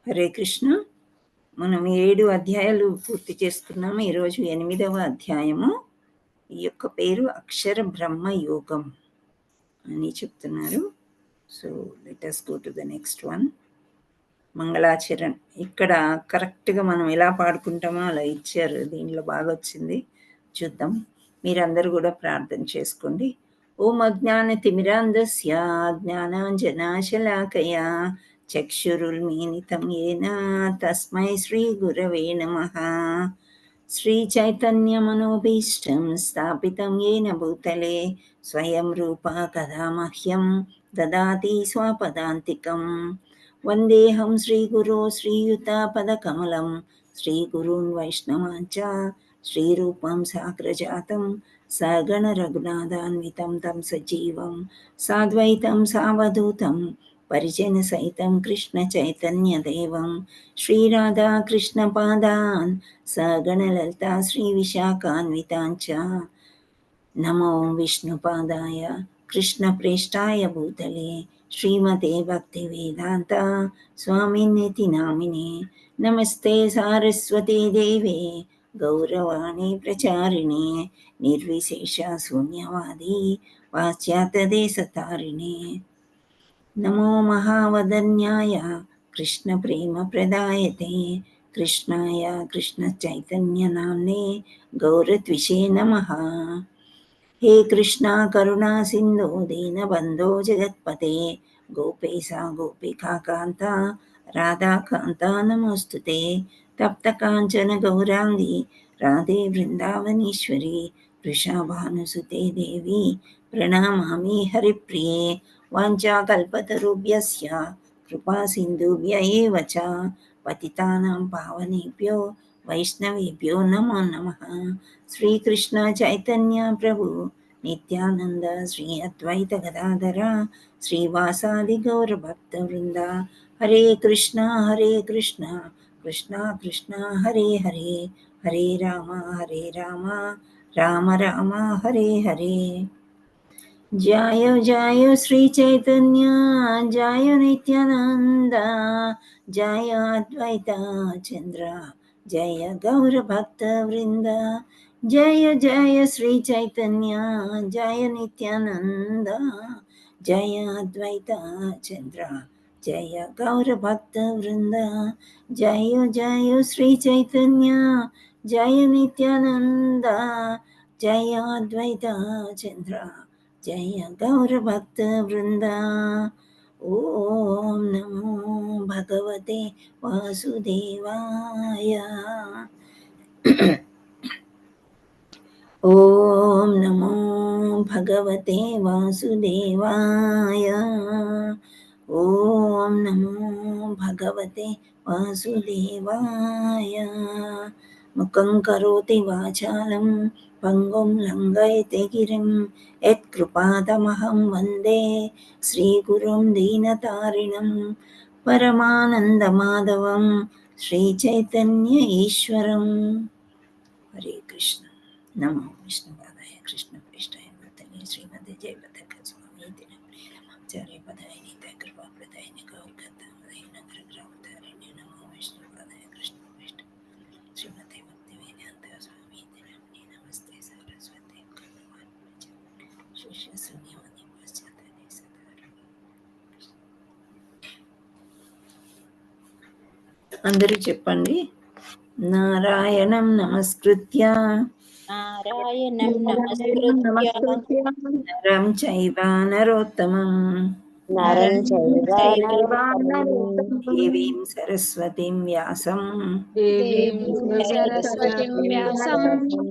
హరే కృష్ణ. మనం 7 అధ్యాయాలు పూర్తి చేసుకున్నాము. ఈరోజు 8వ అధ్యాయము. ఈ యొక్క పేరు అక్షర బ్రహ్మ యోగం అని చెప్తున్నారు. So let us go to the next one. మంగళాచరణ్. ఇక్కడ కరెక్ట్‌గా మనం ఎలా పాడుకుంటామో అలా ఇచ్చారు. దీనిలో బాగా వచ్చింది. చూద్దాం. మీరందరూ కూడా ప్రార్థన చేసుకోండి. ఓం అజ్ఞానతిమిరాంధస్య జ్ఞానాంజనాశలాకయా చక్షురున్మీలితం యేన తస్మై శ్రీగురవే నమః. శ్రీచైతన్యమనోభీష్టం స్థాపితం యేన భూతలే స్వయం రూపా కదా మహ్యం దదాతి స్వపదాంతికం. వందేహం శ్రీగురో శ్రీయుతాపదకమలం శ్రీగురూన్ వైష్ణవాంచ శ్రీరూపం సాగ్రజాతం సగణ రఘునాథాన్వితం తం సజీవం సాద్వైతం సావధూతం పరిజన సహితం కృష్ణ చైతన్య దేవం శ్రీరాధా కృష్ణ పాదాన్ సగణ లలితా శ్రీ విశాఖాన్వితాంచ. నమో విష్ణుపాదాయ కృష్ణ ప్రేష్టాయ భూతలే శ్రీమతే భక్తి వేదాంత స్వామినితి నామినే. నమస్తే సారస్వతీ దేవే గౌరవాణి ప్రచారిణే నిర్విశేష శూన్యవాది పాశ్చాత్య దేశతారిణే. నమో మహావదన్యాయ కృష్ణ ప్రేమ ప్రదాయతే కృష్ణాయ కృష్ణ చైతన్య నామ్నే గౌరత్విషే నమః. హే కృష్ణ కరుణా సింధో దీనబంధో జగత్పతే గోపేశా గోపికాకాంత రాధాకాంత నమోస్తుతే. తప్త కాంచన గౌరాంగి రాధే బృందావనేశ్వరి వృషభానుసుతే దేవి ప్రణమామి హరిప్రియే. వాంఛాకల్పతరుభ్యస్య కృపా సింధుభ్య ఏవ చ పతితానాం పావనేభ్యో వైష్ణవేభ్యో నమో నమః. శ్రీకృష్ణ చైతన్య ప్రభు నిత్యానంద శ్రీ అద్వైత గదాధర శ్రీవాసాది గౌరభక్త వృంద. హరే కృష్ణ కృష్ణ కృష్ణ హరే హరే హరే రామ రామ రామ హరే హరే. జయ జయ శ్రీ చైతన్య జయ నిత్యానంద జయ అద్వైత చంద్ర జయ గౌర భక్త వృంద. జయ జయ శ్రీ చైతన్య జయ నిత్యానంద జయ అద్వైత చంద్ర జయ గౌర భక్త వృంద. జయ జయ శ్రీ చైతన్య జయ నిత్యానంద జయ అద్వైత చంద్ర జయ గౌర భక్త వృంద. ఓం నమో భగవతే వాసుదేవాయ. ఓం నమో భగవతే వాసుదేవాయ. ఓం నమో భగవతే వాసుదేవాయ. ముఖం కరోతి వాచాలం పంగుం లంఘయతే గిరిం యత్కృపాతమహం వందే శ్రీగురుం దీనతారిణం పరమానందమాధవం శ్రీచైతన్య ఈశ్వరం. హరే కృష్ణ. నమో విష్ణుపాదాయ కృష్ణ ప్రేష్టాయ భూతలే శ్రీమతే జయపతాక స్వామీతి నమాచార్య పదాయ నీత కృపా ప్రదాయ గౌరగతామదయ నగర గ్రామతారిణ్య. నమో విష్ణుపాదాయ కృష్ణ ప్రేష్టాయ శ్రీమతే భక్తి వేదాంత స్వామీతి నామ్నే. నమస్తే సరస్వతి శిష్య శూన్యమని పాశ్చాత్య దేశతారిణి. అందరూ చెప్పండి. నారాయణం నమస్కృత్య నారాయణం నమస్కృత్య నరం చైవ నరోత్తమం దేవీం సరస్వతిం వ్యాసం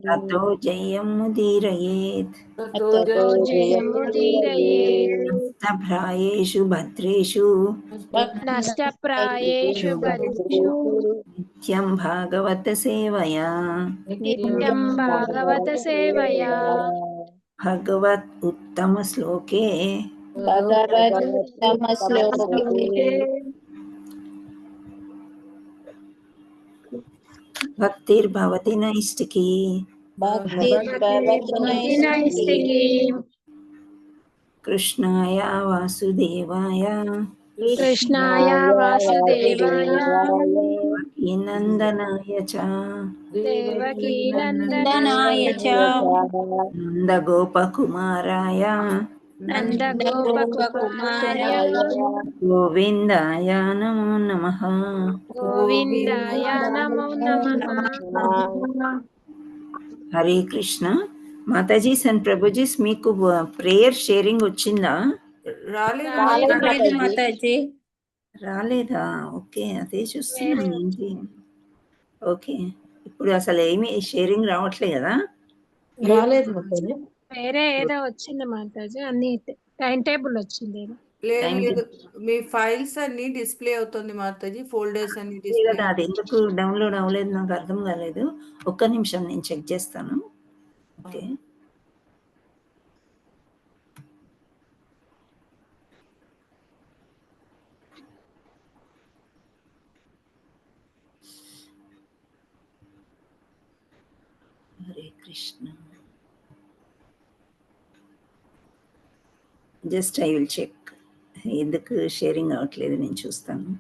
తతో జయం ముదీరయేత్. నష్టప్రాయేషు భద్రేషు నిత్యం భాగవత సేవయా భగవత్ ఉత్తమ శ్లోకే భక్తిర్భవతి నైష్టికీ. కృష్ణాయ వాసుదేవాయ కృష్ణాయ వాసుదేవాయ నందనాయ చ దేవకీ నందనాయ చ నందగోపకుమారాయ నందగోపకుమారాయ గోవిందాయ నమో నమః. గోవిందాయ నమో నమః. హరే కృష్ణ. మాతాజీస్ అండ్ ప్రభుజీస్, మీకు ప్రేయర్ షేరింగ్ వచ్చిందా? రాలేదు మాతాజీ. రాలేదా? ఓకే, అదే చూస్తున్నాను ఏంటి. ఓకే, ఇప్పుడు అసలు ఏమి షేరింగ్ రావట్లే కదా? రాలేదు మాతాజీ. వేరే ఏదో వచ్చింది మాతాజీ, అన్ని టైం టేబుల్ వచ్చింది ఏదో. లేదు, మీ ఫైల్స్ అన్ని డిస్ప్లే అవుతుంది మాతాజీ, ఫోల్డర్స్ అన్ని అదే డిస్ప్లే. కదా, అది ఎందుకు డౌన్లోడ్ అవ్వలేదు నాకు అర్థం కాలేదు. ఒక్క నిమిషం, నేను చెక్ చేస్తాను. Okay, Hare Krishna. Just I will check. ఎందుకు షేరింగ్ అవ్వట్లేదు నేను చూస్తాను.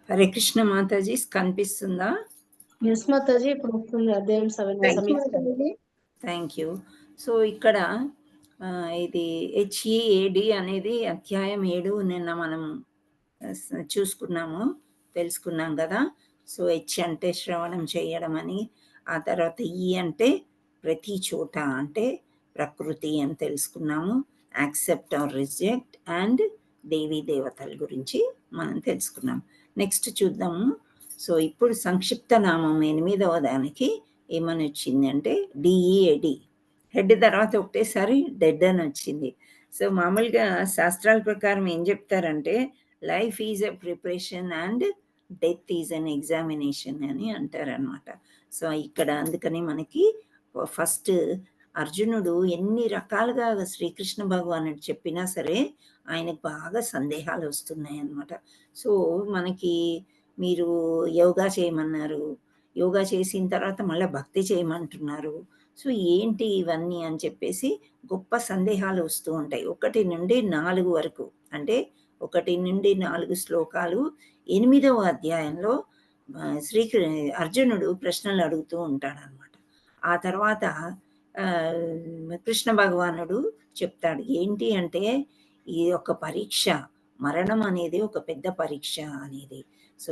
హరే కృష్ణ మాతాజీ, కనిపిస్తుందా? ఎస్ మాతాజీ, ఇప్పుడు వస్తుంది అధ్యాయం 7 సమీక్ష. Thank you. సో ఇక్కడ ఇది HEAD అనేది అధ్యాయం 7 నిన్న మనం చూసుకున్నాము, తెలుసుకున్నాం కదా. సో H అంటే శ్రవణం చేయడం అని, ఆ తర్వాత E అంటే ప్రతి చోట అంటే ప్రకృతి అని తెలుసుకున్నాము, యాక్సెప్ట్ ఆర్ రిజెక్ట్, అండ్ దేవీ దేవతల గురించి మనం తెలుసుకున్నాం. నెక్స్ట్ చూద్దాము. సో ఇప్పుడు సంక్షిప్త నామం 8వ దానికి ఏమని వచ్చింది అంటే DEAD. హెడ్ తర్వాత ఒకటేసారి డెడ్ అని వచ్చింది. సో మామూలుగా శాస్త్రాల ప్రకారం ఏం చెప్తారంటే life is a preparation and death is an examination అని అంటారనమాట. సో ఇక్కడ అందుకని మనకి ఫస్ట్ అర్జునుడు ఎన్ని రకాలుగా శ్రీకృష్ణ భగవానుడు చెప్పినా సరే ఆయనకు బాగా సందేహాలు వస్తున్నాయి అన్నమాట. సో మనకి మీరు యోగా చేయమన్నారు, యోగా చేసిన తర్వాత మళ్ళీ భక్తి చేయమంటున్నారు. సో ఏంటి ఇవన్నీ అని చెప్పేసి గొప్ప సందేహాలు వస్తూ ఉంటాయి. 1 నుండి 4 వరకు, అంటే 1 నుండి 4 శ్లోకాలు 8వ అధ్యాయంలో అర్జునుడు ప్రశ్నలు అడుగుతూ ఉంటాడనమాట. ఆ తర్వాత కృష్ణ భగవానుడు చెప్తాడు ఏంటి అంటే ఈ ఒక పరీక్ష, మరణం అనేది ఒక పెద్ద పరీక్ష అనేది. సో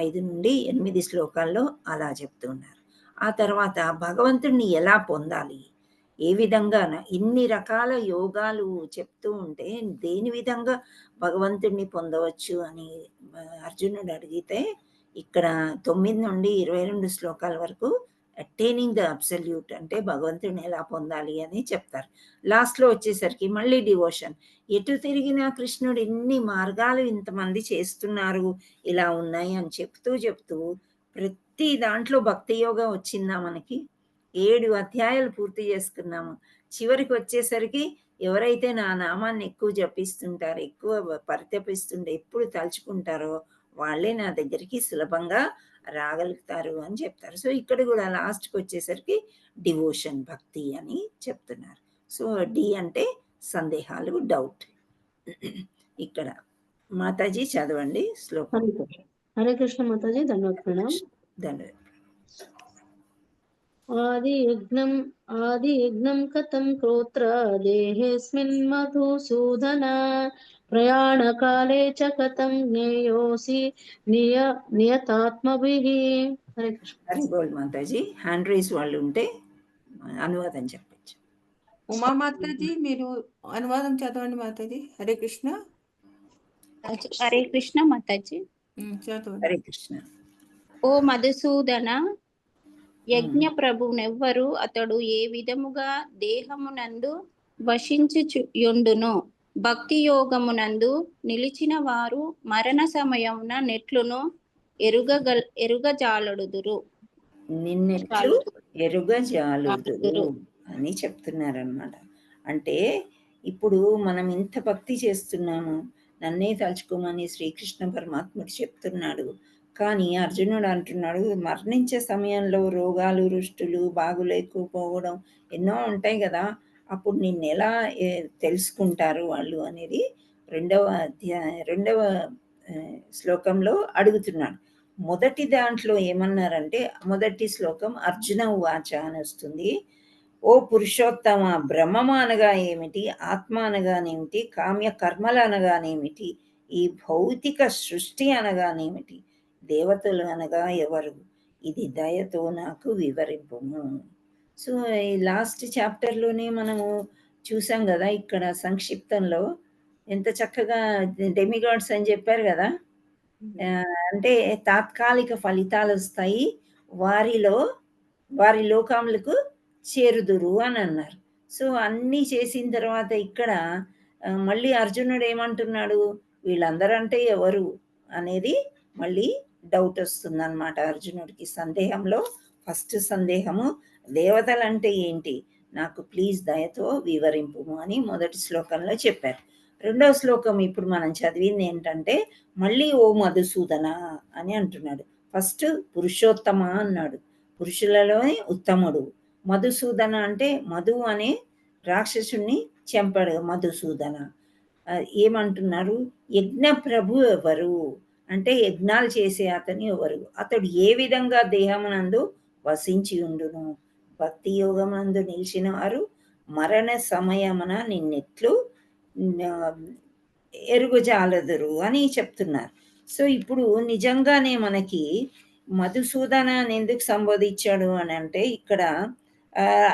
5 నుండి 8 శ్లోకాల్లో అలా చెప్తున్నారు. ఆ తర్వాత భగవంతుడిని ఎలా పొందాలి, ఏ విధంగా ఇన్ని రకాల యోగాలు చెప్తూ ఉంటే దేని విధంగా భగవంతుడిని పొందవచ్చు అని అర్జునుడు అడిగితే ఇక్కడ 9 నుండి 22 శ్లోకాల వరకు అట్టైనింగ్ ద అబ్సల్యూట్ అంటే భగవంతుడిని ఎలా పొందాలి అని చెప్తారు. లాస్ట్లో వచ్చేసరికి మళ్ళీ డివోషన్. ఎటు తిరిగినా కృష్ణుడు ఇన్ని మార్గాలు ఇంతమంది చేస్తున్నారు, ఇలా ఉన్నాయి అని చెప్తూ ప్రతి దాంట్లో భక్తి యోగం వచ్చిందా మనకి? 7 అధ్యాయాలు పూర్తి చేసుకున్నాము. చివరికి వచ్చేసరికి ఎవరైతే నా నామాన్ని ఎక్కువ జపిస్తుంటారో, ఎక్కువ పరితపిస్తుంటే ఎప్పుడు తలుచుకుంటారో వాళ్ళే నా దగ్గరికి సులభంగా రాగలుగుతారు అని చెప్తారు. సో ఇక్కడ కూడా లాస్ట్కి వచ్చేసరికి డివోషన్, భక్తి అని చెప్తున్నారు. సో డి అంటే సందేహాలు, డౌట్. ఇక్కడ మాతాజీ చదవండి శ్లోకం. హరే కృష్ణ మాతాజీ, ధన్యవాదాలు. ధన్యవాదాలు. ఆది యజ్ఞం కథం క్రోత్ర దేహేస్మిన్ మధుసూదన ప్రయాణకాలే చ కథం జ్ఞేయోసి నియతాత్మభిః. హరే కృష్ణ. హరి బోల్ మాతాజీ. హ్యాండ్ రైజ్ వాళ్ళు ఉంటే అనువాదం చెప్పచ్చు. ఉమా మాతాజీ మీరు అనువాదం చదవండి మాతాజీ. హరే కృష్ణ. హరే కృష్ణ మాతాజీ. చదవండి. హరే కృష్ణ. ఓ మధుసూదన, యజ్ఞ ప్రభునెవ్వరు అతడు ఏ విధముగా దేహమునందు వశించుయుండును, భక్తి యోగమునందు నిలిచిన వారు మరణ సమయమున నెట్లును ఎరుగజాలడుదురు. నిన్నెట్లు ఎరుగజాలుదురు అని చెప్తున్నారనమాట. అంటే ఇప్పుడు మనం ఇంత భక్తి చేస్తున్నాము, నన్నే తలుచుకోమని శ్రీకృష్ణ పరమాత్ముడు చెప్తున్నాడు. కానీ అర్జునుడు అంటున్నాడు, మరణించే సమయంలో రోగాలు, రుష్టులు, బాగులేకపోవడం ఎన్నో ఉంటాయి కదా, అప్పుడు నిన్ను ఎలా తెలుసుకుంటారు వాళ్ళు అనేది రెండవ శ్లోకంలో అడుగుతున్నాడు. మొదటి దాంట్లో ఏమన్నారంటే, మొదటి శ్లోకం అర్జున ఉవాచ అని వస్తుంది. ఓ పురుషోత్తమ, బ్రహ్మము అనగా ఏమిటి, ఆత్మ అనగానేమిటి, కామ్య కర్మలు అనగానేమిటి, ఈ భౌతిక సృష్టి అనగానేమిటి, దేవతలు అనగా ఎవరు, ఇది దయతో నాకు వివరింపుము. సో ఈ లాస్ట్ చాప్టర్లోనే మనము చూసాం కదా, ఇక్కడ సంక్షిప్తంలో ఎంత చక్కగా డెమిగాడ్స్ అని చెప్పారు కదా. అంటే తాత్కాలిక ఫలితాలు వస్తాయి, వారి లోకములకు చేరుదురు అని అన్నారు. సో అన్నీ చేసిన తర్వాత ఇక్కడ మళ్ళీ అర్జునుడు ఏమంటున్నాడు, వీళ్ళందరూ అంటే ఎవరు అనేది మళ్ళీ డౌట్ వస్తుంది అన్నమాట అర్జునుడికి. సందేహంలో ఫస్ట్ సందేహము, దేవతలు అంటే ఏంటి, నాకు ప్లీజ్ దయతో వివరింపుము అని మొదటి శ్లోకంలో చెప్పారు. రెండవ శ్లోకం ఇప్పుడు మనం చదివింది ఏంటంటే, మళ్ళీ ఓ మధుసూదన అని అంటున్నాడు. ఫస్ట్ పురుషోత్తమ అన్నాడు, పురుషులలోనే ఉత్తముడు. మధుసూదన అంటే మధు అనే రాక్షసుణ్ణి చంపాడు మధుసూదన. ఏమంటున్నారు, యజ్ఞ ప్రభు ఎవరు అంటే యజ్ఞాలు చేసే అతని ఎవరు, అతడు ఏ విధంగా దేహమునందు వసించి ఉండును, భక్తి యోగమునందు నిలిచిన వారు మరణ సమయమున నిన్నెట్లు ఎరుగుజాలదురు అని చెప్తున్నారు. సో ఇప్పుడు నిజంగానే మనకి మధుసూదన అని ఎందుకు సంబోధించాడు అని అంటే, ఇక్కడ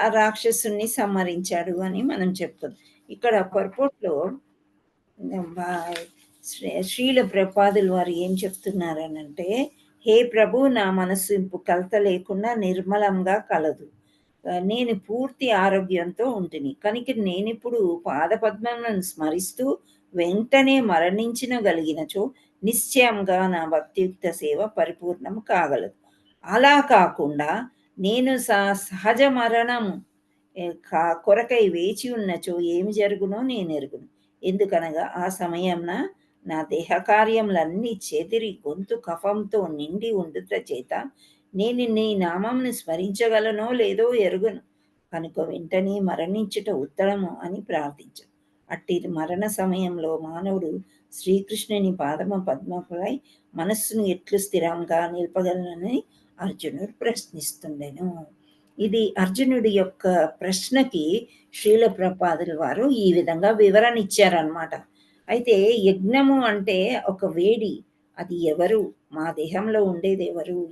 ఆ రాక్షసుని సంహరించాడు అని మనం చెప్తాం. ఇక్కడ పర్పోట్లో శ్రీల ప్రభుపాదులు వారు ఏం చెప్తున్నారనంటే, హే ప్రభు, నా మనస్సు కలత లేకుండా నిర్మలంగా కలదు, నేను పూర్తి ఆరోగ్యంతో ఉంటుంది కనుక నేనిప్పుడు పాదపద్మములను స్మరిస్తూ వెంటనే మరణించగలిగినచో నిశ్చయంగా నా భక్తియుక్త సేవ పరిపూర్ణం కాగలదు. అలా కాకుండా నేను సహజ మరణము కొరకై వేచి ఉన్నచో ఏమి జరుగునో నేను ఎరుగును. ఎందుకనగా ఆ సమయంన నా దేహ కార్యములన్నీ చెదిరి గొంతు కఫంతో నిండి ఉండుట చేత నేను నీ నామంను స్మరించగలనో లేదో ఎరుగును. కనుక వెంటనే మరణించుట ఉత్తరము అని ప్రార్థించు. అట్టి మరణ సమయంలో మానవుడు శ్రీకృష్ణుని పద్మపై మనస్సును ఎట్లు స్థిరంగా నిలపగలనని అర్జునుడు ప్రశ్నిస్తుండెను. ఇది అర్జునుడి యొక్క ప్రశ్నకి శ్రీల ప్రభుపాదుల వారు ఈ విధంగా వివరణ ఇచ్చారనమాట. అయితే యజ్ఞము అంటే ఒక వేడి, అది ఎవరు, మా దేహంలో ఉండేది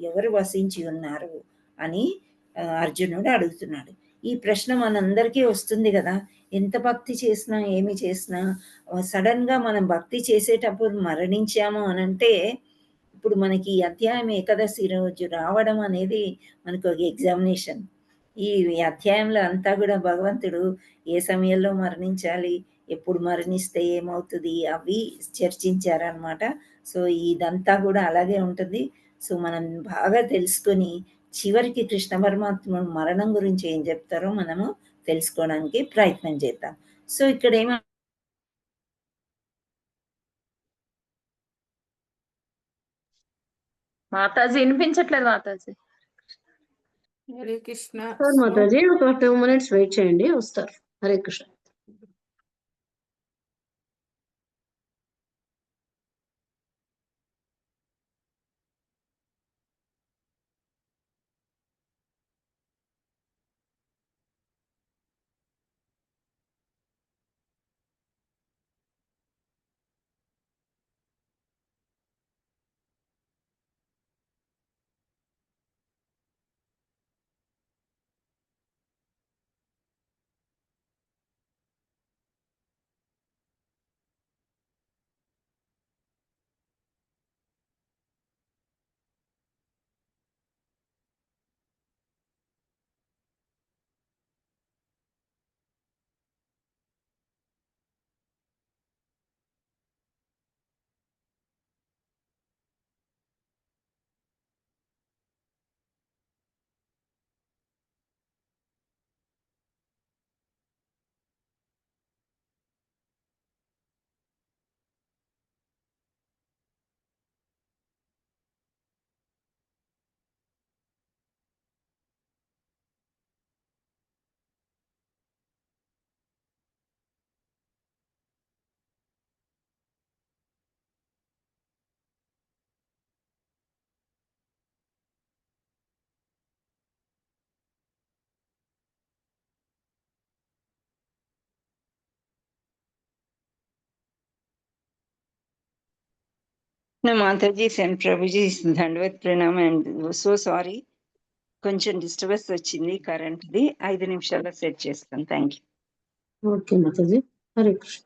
ఎవరు వసించి ఉన్నారు అని అర్జునుడు అడుగుతున్నాడు. ఈ ప్రశ్న మనందరికీ వస్తుంది కదా, ఎంత భక్తి చేసినా ఏమి చేసినా సడన్గా మనం భక్తి చేసేటప్పుడు మరణించాము అనంటే, ఇప్పుడు మనకి ఈ అధ్యాయం ఏకాదశి రోజు రావడం అనేది మనకు ఒక ఎగ్జామినేషన్. ఈ అధ్యాయంలో అంతా కూడా భగవంతుడు ఏ సమయంలో మరణించాలి, ఎప్పుడు మరణిస్తే ఏమవుతుంది అవి చర్చించారనమాట. సో ఇదంతా కూడా అలాగే ఉంటుంది. సో మనం బాగా తెలుసుకొని చివరికి కృష్ణ పరమాత్మ మరణం గురించి ఏం చెప్తారో మనము తెలుసుకోవడానికి ప్రయత్నం చేద్దాం. సో ఇక్కడ మాతాజీ వినిపించట్లేదు మాతాజీ. హరే కృష్ణ. సార్ మాతాజీ ఒక 2 minutes వెయిట్ చేయండి, వస్తారు. Hare Krishna. Mataji and Prabhuji దండవత్ Pranam. And so sorry, కొంచెం డిస్టర్బెన్స్ వచ్చింది కరెంట్ది. 5 నిమిషాల్లో సెట్ చేస్తాను. Thank you. Okay Mataji, Hare Krishna.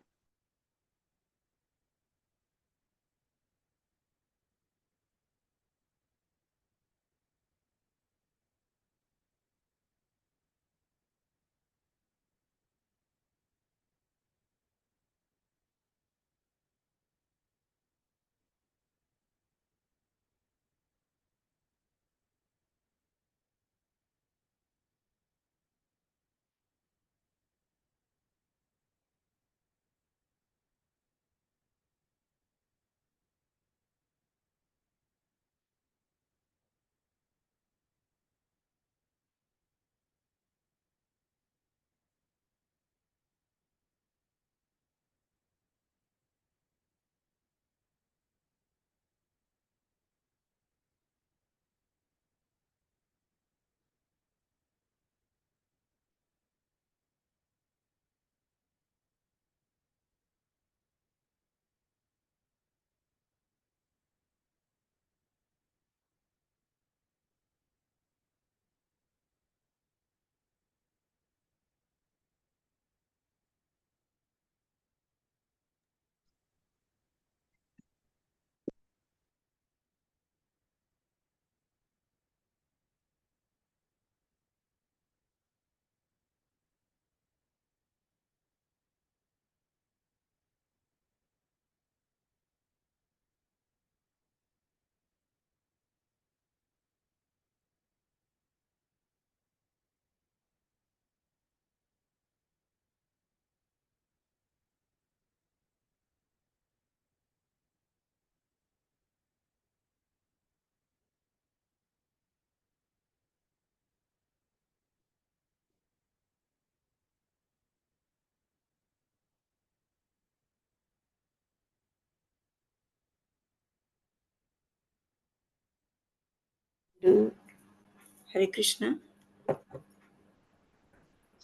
Hare Krishna.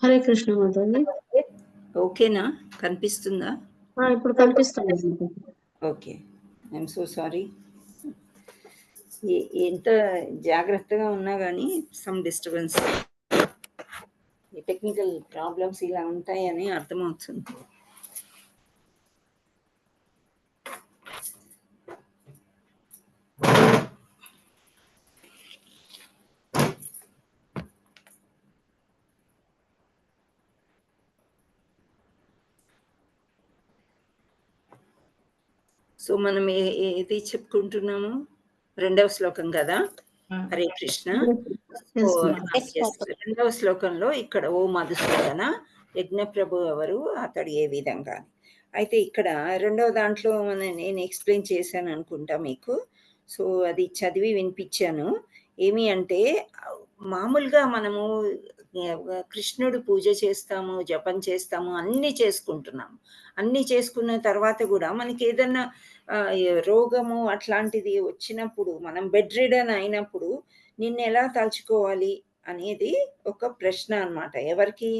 Hare Krishna Mataji. ఓకేనా, కనిపిస్తుందా? ఇప్పుడు కనిపిస్తుంది. Okay, I'm so sorry. ఎంత జాగ్రత్తగా ఉన్నా కానీ సమ్ డిస్టర్బెన్స్. టెక్నికల్ ప్రాబ్లమ్స్ ఇలా ఉంటాయని అర్థమవుతుంది. సో మనం ఏది చెప్పుకుంటున్నాము? 2వ శ్లోకం కదా. Hare Krishna. Yes, so ma'am. Yes, 2వ శ్లోకంలో ఇక్కడ ఓ మధుసూదన యజ్ఞప్రభు ఎవరు, అతడు ఏ విధంగా. అయితే ఇక్కడ 2వ దాంట్లో నేను ఎక్స్ప్లెయిన్ చేశాను అనుకుంటా మీకు. సో అది చదివి వినిపించాను. ఏమి అంటే మామూలుగా మనము కృష్ణుడు పూజ చేస్తాము, జపం చేస్తాము, అన్నీ చేసుకుంటున్నాము. అన్నీ చేసుకున్న తర్వాత కూడా మనకి ఏదన్నా రోగము అట్లాంటిది వచ్చినప్పుడు, మనం బెడ్ రిడన్ అయినప్పుడు నిన్ను ఎలా తలుచుకోవాలి అనేది ఒక ప్రశ్న అన్నమాట. ఎవరికి?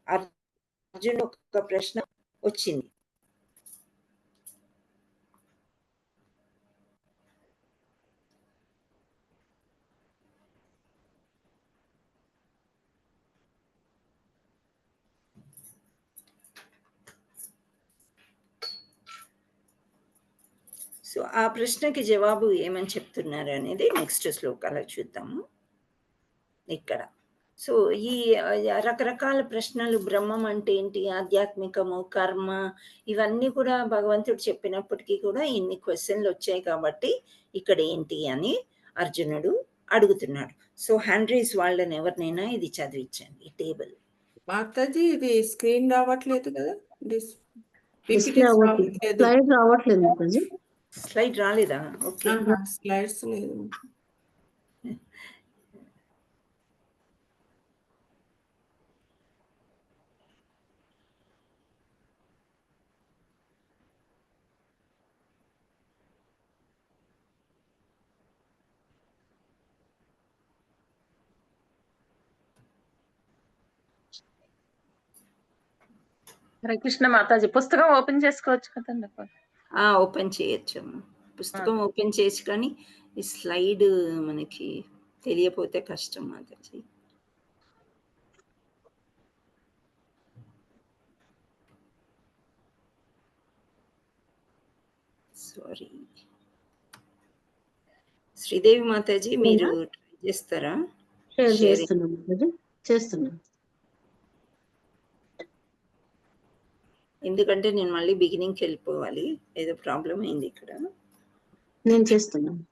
అర్జునుడు ఒక ప్రశ్న వచ్చింది. సో ఆ ప్రశ్నకి జవాబు ఏమని చెప్తున్నారు అనేది నెక్స్ట్ శ్లోకాలో చూద్దాము ఇక్కడ. సో ఈ రకరకాల ప్రశ్నలు, బ్రహ్మం అంటే ఏంటి, ఆధ్యాత్మికము, కర్మ, ఇవన్నీ కూడా భగవంతుడు చెప్పినప్పటికీ కూడా ఇన్ని క్వశ్చన్లు వచ్చాయి కాబట్టి ఇక్కడ ఏంటి అని అర్జునుడు అడుగుతున్నాడు. సో హ్యాండ్ రైజ్ వాళ్ళని ఎవరినైనా ఇది చదివించండి. ఈ టేబుల్ మాతాజీ ఇది స్క్రీన్ రావట్లేదు కదా, Display అవ్వట్లేదు. Slide రావట్లేదు మాతాజీ. స్లైడ్ రాలేదా? ఓకే, స్లైడ్స్ లేదు. హరే కృష్ణ మాతాజీ, పుస్తకం ఓపెన్ చేసుకోవచ్చు కదండి. ఓపెన్ చేయొచ్చమ్మా. పుస్తకం ఓపెన్ చేయొచ్చు, కానీ ఈ స్లైడ్ మనకి తెలియపోతే కష్టం మాతాజీ. సారీ. శ్రీదేవి మాతాజీ మీరు ట్రై చేస్తారా? షేర్ చేస్తున్నాం మాతాజీ, చేస్తున్నాం. ఎందుకంటే నేను మళ్ళీ బిగినింగ్కి వెళ్ళిపోవాలి, ఏదో ప్రాబ్లం అయింది ఇక్కడ. నేను చేస్తున్నాను.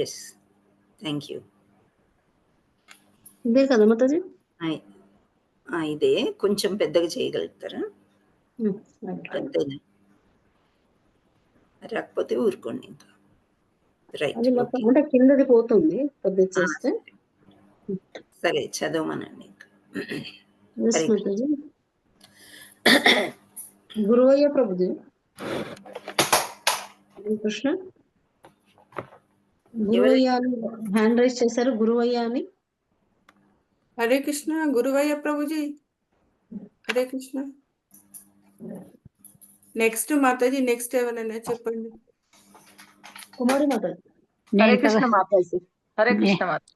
Yes, thank you. ఇదే కదా మాతాజీ? ఇదే కొంచెం పెద్దగా చేయగలుగుతారా? అంతేనా? రాకపోతే ఊరుకోండి ఇంకా. రైట్, అది మొత్తం అంటే కిందది పోతుంది కొద్దిగా చేస్తే. సరే చదవమనండి ఇంకా. Yes, మాతాజీ. గురువయ్య ప్రభుజీ. కృష్ణ గురువయ్య అని హ్యాండ్ రైజ్ చేశారు. గురువయ్య అని. హరే కృష్ణ గురువయ్య ప్రభుజీ. హరే కృష్ణ. నెక్స్ట్ మాతాజీ, నెక్స్ట్ ఎవరైనా చెప్పండి. కుమారి మాతాజీ. హరే కృష్ణ మాతాజీ. హరే కృష్ణ మాతాజీ.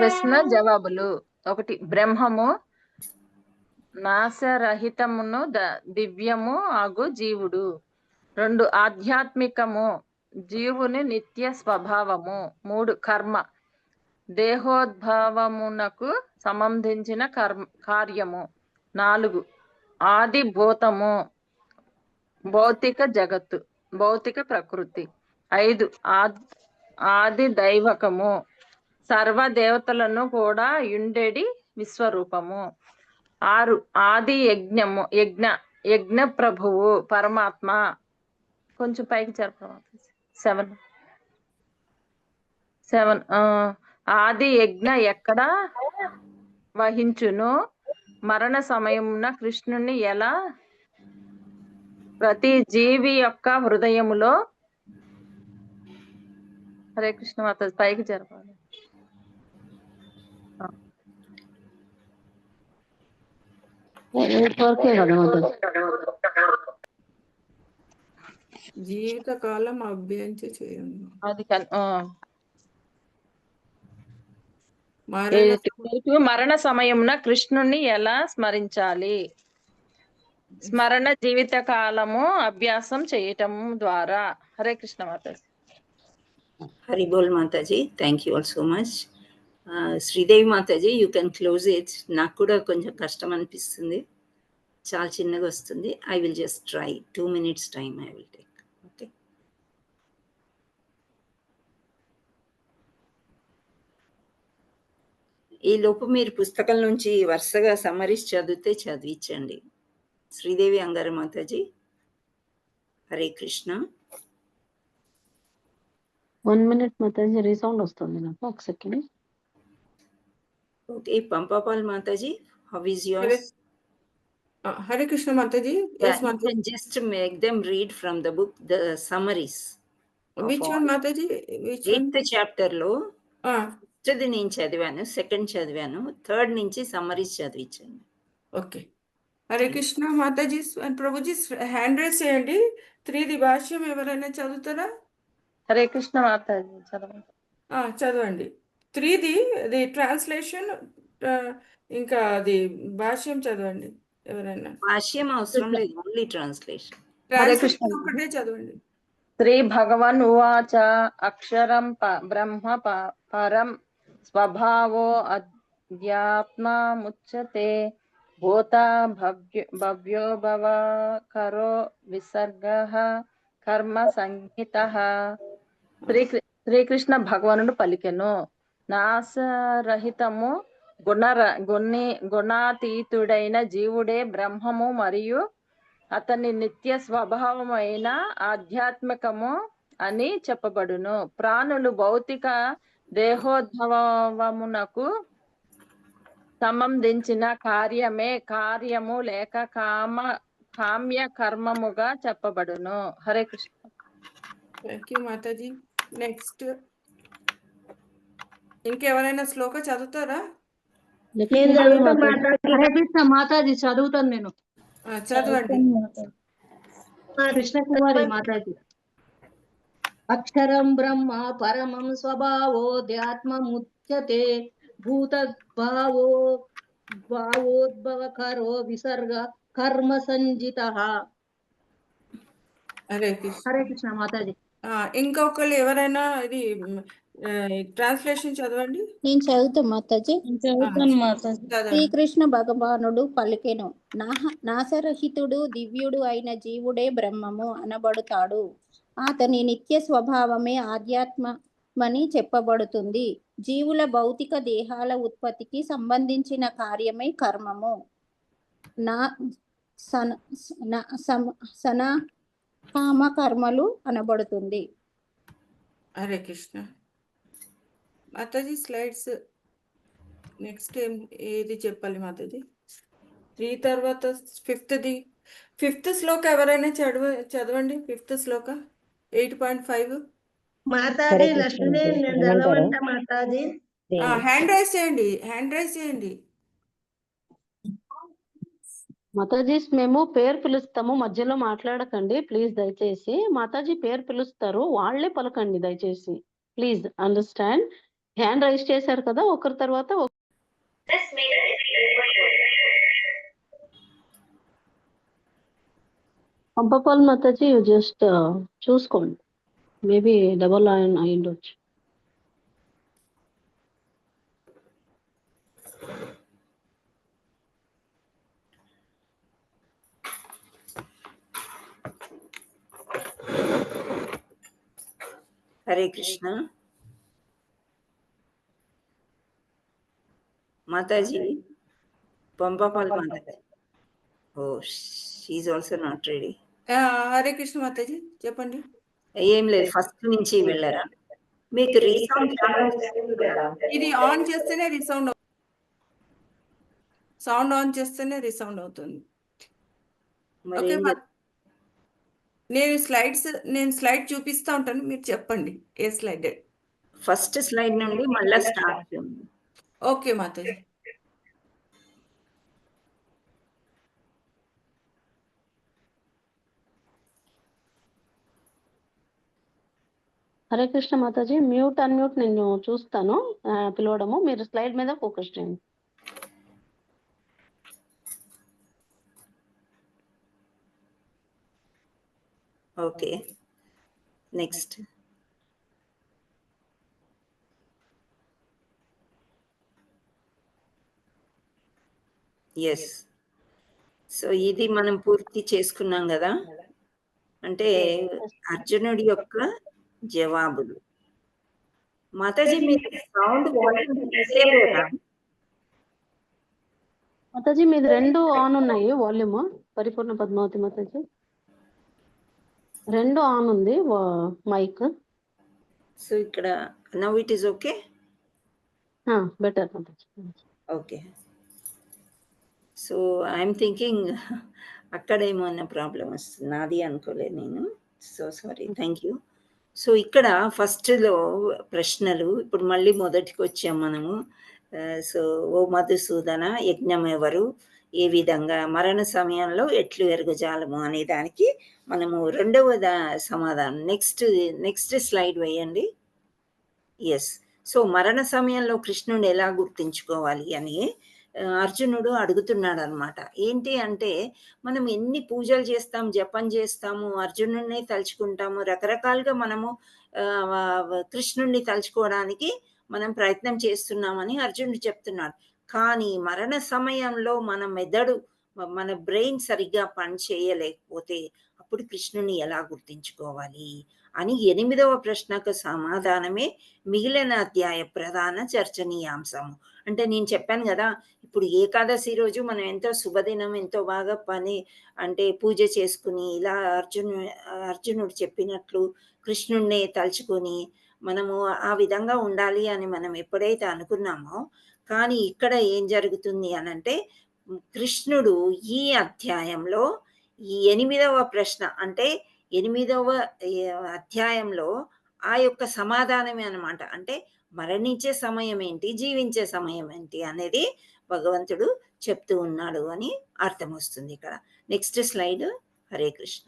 ప్రశ్న జవాబులు. 1, బ్రహ్మము నాశరహితమును దివ్యము ఆగు జీవుడు. 2, ఆధ్యాత్మికము జీవుని నిత్య స్వభావము. 3, కర్మ దేహోద్భవమునకు సంబంధించిన కార్యము. 4, ఆది భూతము భౌతిక జగత్తు, భౌతిక ప్రకృతి. 5, ఆది దైవకము సర్వ దేవతలను కూడా యుండెడి విశ్వరూపము. 6, ఆది యజ్ఞ ప్రభువు పరమాత్మ. కొంచెం పైకి జరప. 7, ఆది యజ్ఞ ఎక్కడ వహించును, మరణ సమయమున కృష్ణుని ఎలా ప్రతి జీవి యొక్క హృదయములో. హరే కృష్ణ మాతాజీ, పైకి జరపాలి. వరకే కదా మాతాజీ. జీవితకాలం అభ్యంచి చేయండి. అది మరణ 8 మరణ సమయమున కృష్ణుణ్ణి ఎలా స్మరించాలి? స్మరణ జీవిత కాలము అభ్యాసం చేయటం ద్వారా. హరే కృష్ణ మాతాజీ. హరి బోల్ Mataji, thank you all so much. Sridevi Mataji, you can close it. నాకు కూడా కొంచెం కష్టం అనిపిస్తుంది, చాలా చిన్నగా వస్తుంది. I will just try 2 minutes time I will take. Okay, ఈ లోపు మీరు పుస్తకం నుంచి వరుసగా సమరీస్ చదివితే చదివించండి. శ్రీదేవి అంగారు మాతాజీ, హరే కృష్ణ. 1 minute మాతాజీ, రీసౌండ్ వస్తుంది నాకు, ఒక second. Okay, Pampapal Mataji, how is Hare yours? Hare Krishna Mataji. Yeah, yes you Mataji. can just make them read from the book, the summaries. Which one Mataji? Which one? 8th chapter లో ఫస్ట్ది నేను చదివాను, సెకండ్ చదివాను, థర్డ్ నుంచి సమ్మరీస్ చదివించండి. Okay. Hare Krishna Mataji. Prabhuji hand raise చేయండి. 3ది భాష్యం ఎవరైనా చదువుతారా? హరే కృష్ణ మాతాజీ చదవండి. చదవండి. 3ది అది ట్రాన్స్లేషన్, ఇంకా అది భాష్యం చదవండి ఎవరైనా. భాష్యం అవసరం లేదు, only translation. Hare Krishna. Translation ఒకటే చదవండి. శ్రీ భగవన్ ఉవాచ అక్షరం బ్రహ్మ పరం స్వభావో అధ్యాత్మముచ్యతే భూత భవ్యో భవ కరో విసర్గః కర్మ సంహితః. శ్రీకృష్ణ భగవానుడు పలికెను, నాశరహితము గుణాతీతుడైన జీవుడే బ్రహ్మము మరియు అతని నిత్య స్వభావమైన ఆధ్యాత్మికము అని చెప్పబడును. ప్రాణులు భౌతిక దేహోద్భవమునకు సంబంధించిన కార్యము లేక కామ్య కర్మముగా చెప్పబడును. Hare Krishna. Thank you Mataji. Next ఇంకెవరైనా శ్లోక చదువుతారా? హరే కృష్ణ మాతాజీ, చదువుతాను నేను. చదవండి. కృష్ణకుమారి మాతాజీ. అక్షరం బ్రహ్మ పరమం స్వభావోధ్యాత్మముచ్యతే భావోద్భవకరో విసర్గ కర్మ సంజితః. హరే కృష్ణ. హరే కృష్ణ మాతాజీ. ఇంకొకళ్ళు ఎవరైనా ఇది ట్రాన్స్లేషన్ చదవండి. నేను చదువుతా మాతాజీ. చదువుతాను మాతాజీ. చదవండి. శ్రీకృష్ణ భగవానుడు పలికెను, నాశరహితుడు దివ్యుడు అయిన జీవుడే బ్రహ్మము అనబడుతాడు. అతని నిత్య స్వభావమే ఆధ్యాత్మని చెప్పబడుతుంది. జీవుల భౌతిక దేహాల ఉత్పత్తికి సంబంధించిన కార్యమే కర్మము. కామ కర్మలు అనబడుతుంది. హరే కృష్ణ మాతాజీ. స్లైడ్స్ నెక్స్ట్ ఏది చెప్పాలి మాతాజీ? 3 తర్వాత 5th శ్లోక ఎవరైనా చదవండి. 5th శ్లోక 8.5. మాతాజీ లక్ష్మీ ధనవంత మాతాజీ. హ్యాండ్ రైజ్ చేయండి, హ్యాండ్ రైజ్ చేయండి. మాతాజీ, మేము పేరు పిలుస్తాము, మధ్యలో మాట్లాడకండి ప్లీజ్ దయచేసి. మాతాజీ పేరు పిలుస్తారు, వాళ్ళే పలకండి దయచేసి, ప్లీజ్ అండర్స్టాండ్. హ్యాండ్ రైజ్ చేశారు కదా, ఒకరి తర్వాత పంపపాల్ మాతాజీ, జస్ట్ చూసుకోండి, మేబీ డబల్ అయ్యిండొచ్చు. Hare Krishna Mataji. Pampapal Mataji, oh she also not ready. Hare Krishna Mataji చెప్పండి. ఏం లేదు, ఫస్ట్ నుంచి వెళ్ళారా? మీకు రీసౌండ్ ఇది ఆన్ చేస్తేనే రీసౌండ్, సౌండ్ ఆన్ చేస్తేనే రీసౌండ్ అవుతుంది. మరి ఓకే, నేను స్లైడ్ చూపిస్తా ఉంటాను, మీరు చెప్పండి ఏ స్లైడ్. ఫస్ట్ స్లైడ్ నుండి మళ్ళీ start. Okay Mataji. Hare Krishna Mataji, mute unmute నేను చూస్తాను పిలవడము, మీరు స్లైడ్ మీద ఫోకస్ చేయండి. Okay, next. ఎస్, సో ఇది మనం పూర్తి చేసుకున్నాం కదా. అంటే అర్జునుడి యొక్క జవాబులు. మాతాజీ మీరు సౌండ్ వాల్యూమ్ తీసేయలేరా? మాతాజీ మీది 2 ఆన్ ఉన్నాయి వాల్యూమ్. పరిపూర్ణ పద్మావతి మాతాజీ 2 ఆన్ ఉంది మైక్. సో ఇక్కడ now it is okay. Better Mataji. Okay, so I'm thinking అక్కడేమో అన్న ప్రాబ్లం వస్తుంది, నాది అనుకోలేదు నేను. So sorry, thank you. So ఇక్కడ ఫస్ట్లో ప్రశ్నలు, ఇప్పుడు మళ్ళీ మొదటికి వచ్చాం మనము. సో ఓ మధుసూదన, యజ్ఞం ఎవరు, ఏ విధంగా, మరణ సమయంలో ఎట్లు ఎరుగజాలము అనే దానికి మనము రెండవ సమాధానం. నెక్స్ట్ స్లైడ్ వేయండి. ఎస్, సో మరణ సమయంలో కృష్ణుని ఎలా గుర్తించుకోవాలి అని అర్జునుడు అడుగుతున్నాడు అనమాట. ఏంటి అంటే మనం ఎన్ని పూజలు చేస్తాం, జపం చేస్తాము, అర్జునుడిని తలుచుకుంటాము, రకరకాలుగా మనము కృష్ణుడిని తలుచుకోవడానికి మనం ప్రయత్నం చేస్తున్నామని అర్జునుడు చెప్తున్నాడు. కానీ మరణ సమయంలో మన మెదడు, మన బ్రెయిన్ సరిగ్గా పని చేయలేకపోతే అప్పుడు కృష్ణుని ఎలా గుర్తించుకోవాలి అని 8వ ప్రశ్నకు సమాధానమే మిగిలిన అధ్యాయ ప్రధాన చర్చనీయాంశము. అంటే నేను చెప్పాను కదా, ఇప్పుడు ఏకాదశి రోజు మనం ఎంతో శుభదినం, ఎంతో బాగా పని అంటే పూజ చేసుకుని ఇలా అర్జునుడు చెప్పినట్లు కృష్ణుడిని తలుచుకొని మనము ఆ విధంగా ఉండాలి అని మనం ఎప్పుడైతే అనుకున్నామో, కానీ ఇక్కడ ఏం జరుగుతుంది అనంటే కృష్ణుడు ఈ అధ్యాయంలో ఈ 8వ ప్రశ్న అంటే 8వ అధ్యాయంలో ఆ యొక్క సమాధానమే అనమాట. అంటే మరణించే సమయం ఏంటి, జీవించే సమయం ఏంటి అనేది భగవంతుడు చెప్తూ ఉన్నాడు అని అర్థం వస్తుంది ఇక్కడ. Next slide. హరే కృష్ణ.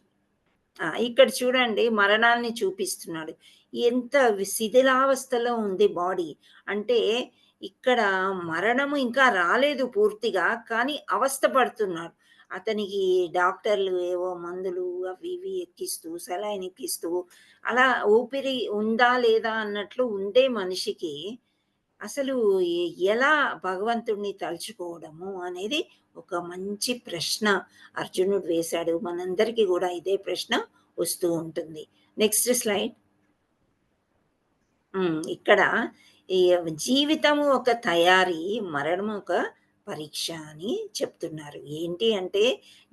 ఇక్కడ చూడండి, మరణాన్ని చూపిస్తున్నాడు. ఎంత శిథిలావస్థలో ఉంది బాడీ. అంటే ఇక్కడ మరణము ఇంకా రాలేదు పూర్తిగా, కానీ అవస్థ పడుతున్నాడు. అతనికి డాక్టర్లు ఏవో మందులు అవి ఇవి ఎక్కిస్తూ, సెలైన్ ఎక్కిస్తూ, అలా ఊపిరి ఉందా లేదా అన్నట్లు ఉండే మనిషికి అసలు ఎలా భగవంతుడిని తలుచుకోవడము అనేది ఒక మంచి ప్రశ్న అర్జునుడు వేశాడు. మనందరికీ కూడా ఇదే ప్రశ్న వస్తూ ఉంటుంది. Next slide. ఇక్కడ ఈ జీవితము ఒక తయారీ, మరణం ఒక పరీక్ష అని చెప్తున్నారు. ఏంటి అంటే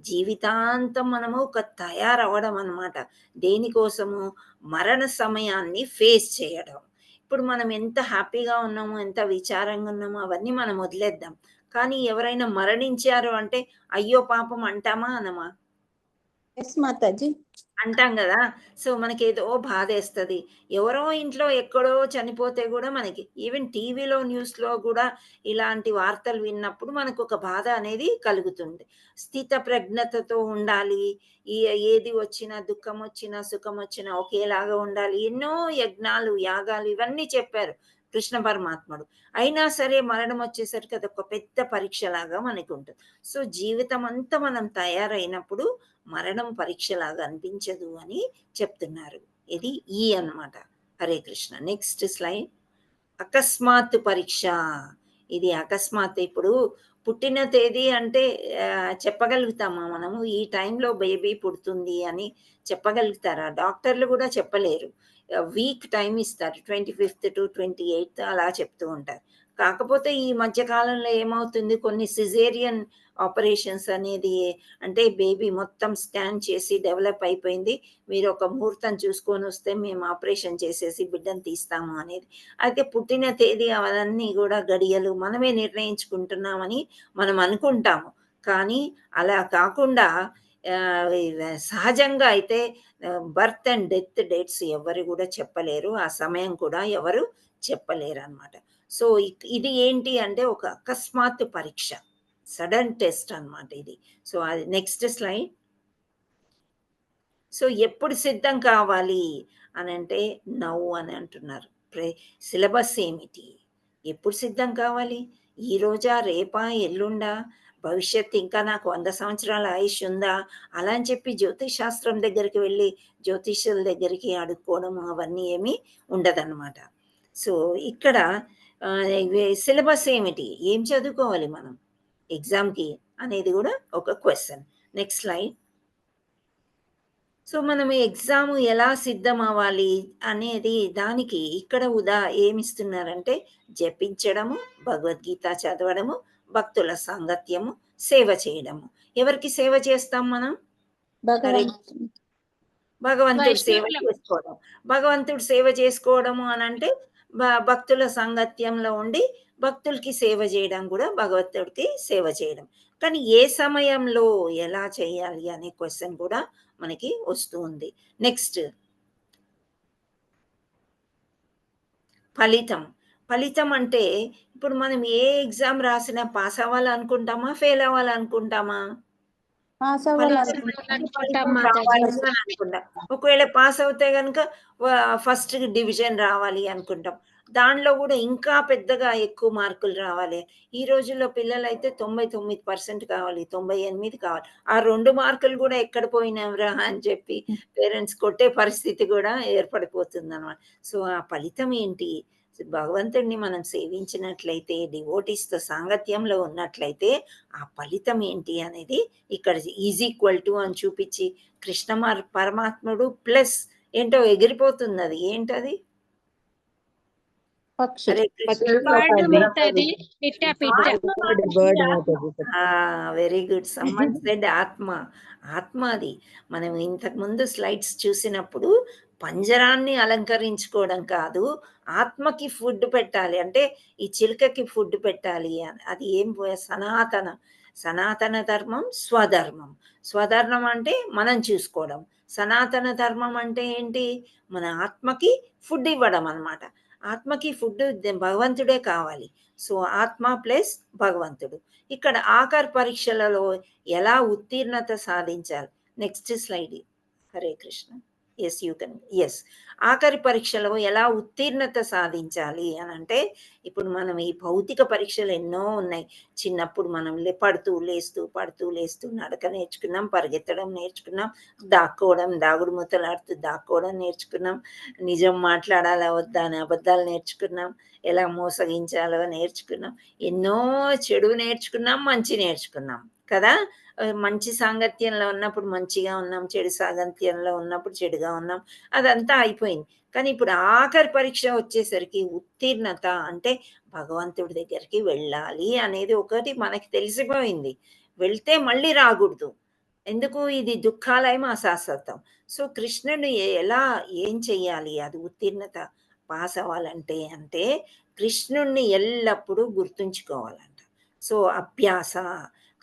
జీవితాంతం మనము ఒక తయారవ్వడం అన్నమాట. దేనికోసము? మరణ సమయాన్ని ఫేస్ చేయడం. ఇప్పుడు మనం ఎంత హ్యాపీగా ఉన్నామో, ఎంత విచారంగా ఉన్నామో అవన్నీ మనం వదిలేద్దాం. కానీ ఎవరైనా మరణించారు అంటే అయ్యో పాపం అంటామా అనమా? ఎస్ మాతాజీ. అంటాం కదా. సో మనకేదో బాధేస్తది. ఎవరో ఇంట్లో ఎక్కడో చనిపోతే కూడా మనకి ఈవెన్ టీవీలో, న్యూస్‌లో కూడా ఇలాంటి వార్తలు విన్నప్పుడు మనకొక బాధ అనేది కలుగుతుంది. స్థిత ప్రజ్ఞతతో ఉండాలి. ఏది వచ్చినా, దుఃఖం వచ్చినా, సుఖం వచ్చినా ఒకేలాగా ఉండాలి. ఎన్నో యజ్ఞాలు, యాగాలు ఇవన్నీ చెప్పారు కృష్ణ పరమాత్ముడు. అయినా సరే మరణం వచ్చేసరికి అదొక పెద్ద పరీక్షలాగా మనకుంటుంది. సో జీవితం అంతా మనం తయారైనప్పుడు మరణం పరీక్షలాగా అనిపించదు అని చెప్తున్నారు. ఇది అన్నమాట. హరే కృష్ణ. Next slide. అకస్మాత్ పరీక్ష. ఇది అకస్మాత్. ఇప్పుడు పుట్టిన తేదీ అంటే చెప్పగలుగుతామా మనము? ఈ టైంలో బేబీ పుడుతుంది అని చెప్పగలుగుతారా? డాక్టర్లు కూడా చెప్పలేరు. వీక్ టైం ఇస్తారు, 25th to 28th అలా చెప్తూ ఉంటారు. కాకపోతే ఈ మధ్య కాలంలో ఏమవుతుంది, కొన్ని సిజేరియన్ ఆపరేషన్స్ అనేది, అంటే బేబీ మొత్తం స్కాన్ చేసి డెవలప్ అయిపోయింది, మీరు ఒక ముహూర్తం చూసుకొని వస్తే మేము ఆపరేషన్ చేసేసి బిడ్డను తీస్తాము అనేది. అయితే పుట్టిన తేదీ అవన్నీ కూడా గడియలు మనమే నిర్ణయించుకుంటున్నామని మనం అనుకుంటాము. కానీ అలా కాకుండా సహజంగా అయితే బర్త్ అండ్ డెత్ డేట్స్ ఎవరు కూడా చెప్పలేరు. ఆ సమయం కూడా ఎవరు చెప్పలేరు అన్నమాట. సో ఇది ఏంటి అంటే ఒక అకస్మాత్ పరీక్ష, సడన్ టెస్ట్ అన్నమాట ఇది. సో అది నెక్స్ట్ స్లైడ్. సో ఎప్పుడు సిద్ధం కావాలి అని అంటే నౌ అని అంటున్నారు. సిలబస్ ఏమిటి, ఎప్పుడు సిద్ధం కావాలి, ఈ రోజా, రేపా, ఎల్లుండా, భవిష్యత్తు ఇంకా నాకు 100 సంవత్సరాల ఆయుష్ ఉందా, అలా అని చెప్పి జ్యోతిష్ శాస్త్రం దగ్గరికి వెళ్ళి జ్యోతిష్యుల దగ్గరికి అడుక్కోవడం అవన్నీ ఏమీ ఉండదన్నమాట. సో ఇక్కడ సిలబస్ ఏమిటి, ఏం చదువుకోవాలి మనం ఎగ్జామ్కి అనేది కూడా ఒక క్వశ్చన్. Next slide. సో మనం ఎగ్జామ్ ఎలా సిద్ధం అవ్వాలి అనేది దానికి ఇక్కడ ఏమిస్తున్నారంటే జపించడము, భగవద్గీత చదవడము, భక్తుల సాంగత్యము, సేవ చేయడము. ఎవరికి సేవ చేస్తాం మనం? భగవంతుడు సేవ చేసుకోవడం. భగవంతుడు సేవ చేసుకోవడము అని అంటే భక్తుల సాంగత్యంలో ఉండి భక్తులకి సేవ చేయడం కూడా భగవంతుడికి సేవ చేయడం. కానీ ఏ సమయంలో ఎలా చేయాలి అనే క్వశ్చన్ కూడా మనకి వస్తూ ఉంది. నెక్స్ట్ ఫలితం అంటే ఇప్పుడు మనం ఏ ఎగ్జామ్ రాసినా పాస్ అవ్వాలనుకుంటామా, ఫెయిల్ అవ్వాలనుకుంటామా? ఒకవేళ పాస్ అవుతే కనుక ఫస్ట్ డివిజన్ రావాలి అనుకుంటాం. దానిలో కూడా ఇంకా పెద్దగా ఎక్కువ మార్కులు రావాలి. ఈ రోజుల్లో పిల్లలు అయితే 99% కావాలి, 98 కావాలి. ఆ 2 మార్కులు కూడా ఎక్కడ పోయినవరా అని చెప్పి పేరెంట్స్ కొట్టే పరిస్థితి కూడా ఏర్పడిపోతుంది అన్నమాట. సో ఆ ఫలితం ఏంటి? భగవంతుడిని మనం సేవించినట్లయితే, డివోటీస్తో సాంగత్యంలో ఉన్నట్లయితే ఆ ఫలితం ఏంటి అనేది ఇక్కడ = అని చూపించి కృష్ణ పరమాత్ముడు ప్లస్ ఏంటో ఎగిరిపోతుంది. అది ఏంటది? Very good. సమ్మన్ సెడ్ ఆత్మ అది. మనం ఇంతకు ముందు స్లైడ్స్ చూసినప్పుడు పంజరాన్ని అలంకరించుకోవడం కాదు, ఆత్మకి ఫుడ్ పెట్టాలి. అంటే ఈ చిలుకకి ఫుడ్ పెట్టాలి అని. అది ఏం సనాతన ధర్మం, స్వధర్మం అంటే మనం చూసుకోవడం. సనాతన ధర్మం అంటే ఏంటి? మన ఆత్మకి ఫుడ్ ఇవ్వడం అన్నమాట. ఆత్మకి ఫుడ్ భగవంతుడే కావాలి. సో ఆత్మ ప్లస్ భగవంతుడు. ఇక్కడ ఆఖరి పరీక్షలలో ఎలా ఉత్తీర్ణత సాధించాలి? Next slide. Hare Krishna. Yes you can. Yes, ఆఖరి పరీక్షలో ఎలా ఉత్తీర్ణత సాధించాలి అని అంటే ఇప్పుడు మనం ఈ భౌతిక పరీక్షలు ఎన్నో ఉన్నాయి. చిన్నప్పుడు మనం పడుతూ లేస్తూ నడక నేర్చుకున్నాం, పరిగెత్తడం నేర్చుకున్నాం, దాగుడు మూతలాడుతూ దాక్కోవడం నేర్చుకున్నాం, నిజం మాట్లాడాలా వద్దా అని అబద్ధాలు నేర్చుకున్నాం, ఎలా మోసగించాలో నేర్చుకున్నాం, ఎన్నో చెడు నేర్చుకున్నాం, మంచి నేర్చుకున్నాం కదా. మంచి సాంగత్యంలో ఉన్నప్పుడు మంచిగా ఉన్నాం, చెడు సాంగత్యంలో ఉన్నప్పుడు చెడుగా ఉన్నాం, అదంతా అయిపోయింది. కానీ ఇప్పుడు ఆఖరి పరీక్ష వచ్చేసరికి ఉత్తీర్ణత అంటే భగవంతుడి దగ్గరికి వెళ్ళాలి అనేది ఒకటి మనకి తెలిసిపోయింది. వెళ్తే మళ్ళీ రాకూడదు. ఎందుకు? ఇది దుఃఖాలయం, అశాశ్వతం. సో కృష్ణుడు ఏం చెయ్యాలి అది ఉత్తీర్ణత పాస్ అవ్వాలంటే అంటే కృష్ణుణ్ణి ఎల్లప్పుడూ గుర్తుంచుకోవాలంట. సో అభ్యాస,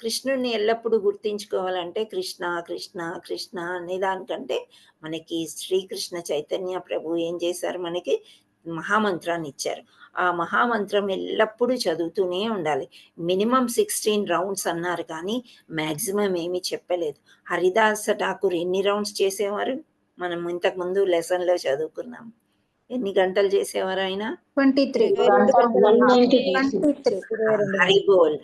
కృష్ణుడిని ఎల్లప్పుడూ గుర్తించుకోవాలంటే కృష్ణ కృష్ణ కృష్ణ అనే దానికంటే మనకి శ్రీకృష్ణ చైతన్య ప్రభు ఏం చేశారు? మనకి మహామంత్రాన్ని ఇచ్చారు. ఆ మహామంత్రం ఎల్లప్పుడూ చదువుతూనే ఉండాలి. మినిమం 16 రౌండ్స్ అన్నారు కానీ మ్యాక్సిమం ఏమీ చెప్పలేదు. హరిదాస ఠాకూర్ ఎన్ని రౌండ్స్ చేసేవారు? మనం ఇంతకు ముందు లెసన్లో చదువుకున్నాం. ఎన్ని గంటలు చేసేవారు ఆయన? 23. హరిబోల్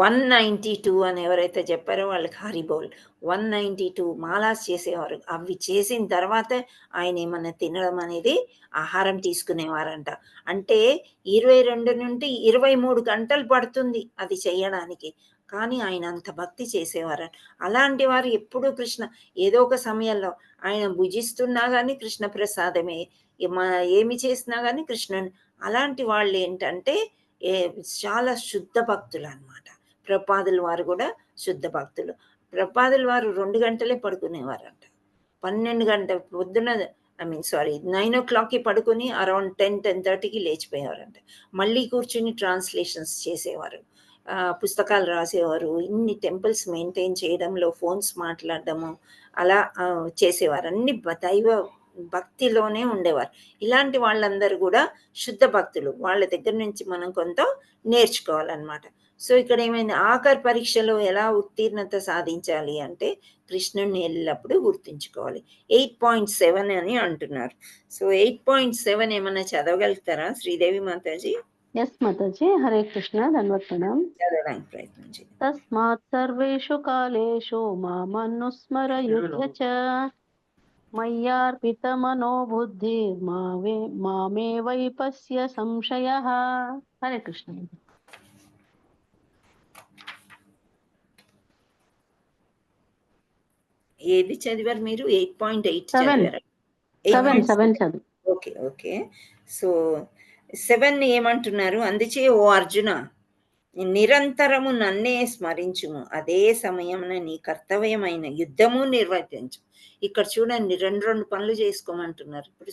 192 అని ఎవరైతే చెప్పారో వాళ్ళకి హరిబోల్ 192 మాలాస్ చేసేవారు. అవి చేసిన తర్వాత ఆయన ఏమన్నా తినడం అనేది ఆహారం తీసుకునేవారంట. అంటే 22 నుండి 23 గంటలు పడుతుంది అది చేయడానికి. కానీ ఆయన అంత భక్తి చేసేవారు. అలాంటి వారు ఎప్పుడూ ఏదో ఒక సమయంలో ఆయన భుజిస్తున్నా కానీ కృష్ణ ప్రసాదమే, ఏమి చేసినా కానీ కృష్ణుని. అలాంటి వాళ్ళు ఏంటంటే చాలా శుద్ధ భక్తులు అన్నమాట. ప్రభుపాదుల వారు కూడా శుద్ధ భక్తులు. ప్రభుపాదుల వారు 2 గంటలే పడుకునేవారంట. 12 గంటల పొద్దున 9 o'clockకి పడుకొని అరౌండ్ 10-10:30కి లేచిపోయేవారంట. మళ్ళీ కూర్చుని ట్రాన్స్లేషన్స్ చేసేవారు, పుస్తకాలు రాసేవారు. ఇన్ని టెంపుల్స్ మెయింటైన్ చేయడంలో ఫోన్స్ మాట్లాడడము అలా చేసేవారు. అన్ని దైవ భక్తిలోనే ఉండేవారు. ఇలాంటి వాళ్ళందరూ కూడా శుద్ధ భక్తులు. వాళ్ళ దగ్గర నుంచి మనం కొంత నేర్చుకోవాలన్నమాట. సో ఇక్కడ ఏమైంది, ఆఖరి పరీక్షలో ఎలా ఉత్తీర్ణత సాధించాలి అంటే కృష్ణుడిని ఎల్లప్పుడూ గుర్తుంచుకోవాలి. 8.7 అని అంటున్నారు. సో 8.7 ఏమన్నా చదవగలుగుతారా శ్రీదేవి మాతాజీ? ఎస్ మాతాజీ. హరే కృష్ణ, ధన్యవాదం. చదవడానికి ప్రయత్నం చేయండి. తస్మాత్ సర్వేషు కాలేషు మామనుస్మర యుధ్య చ మయ్యార్పిత మనోబుద్ధి మామే వైపస్య సంశయః. హరే కృష్ణ. ఏది చదివారు మీరు? 8.8 7 చదివారా? 7 చదువు. Okay okay. సో 7 ఏమంటున్నారు, అందుచే ఓ అర్జున నిరంతరము నన్నే స్మరించుము, అదే సమయమున నీ కర్తవ్యమైన యుద్ధము నిర్వర్తించు. ఇక్కడ చూడండి, రెండు పనులు చేసుకోమంటున్నారు. ఇప్పుడు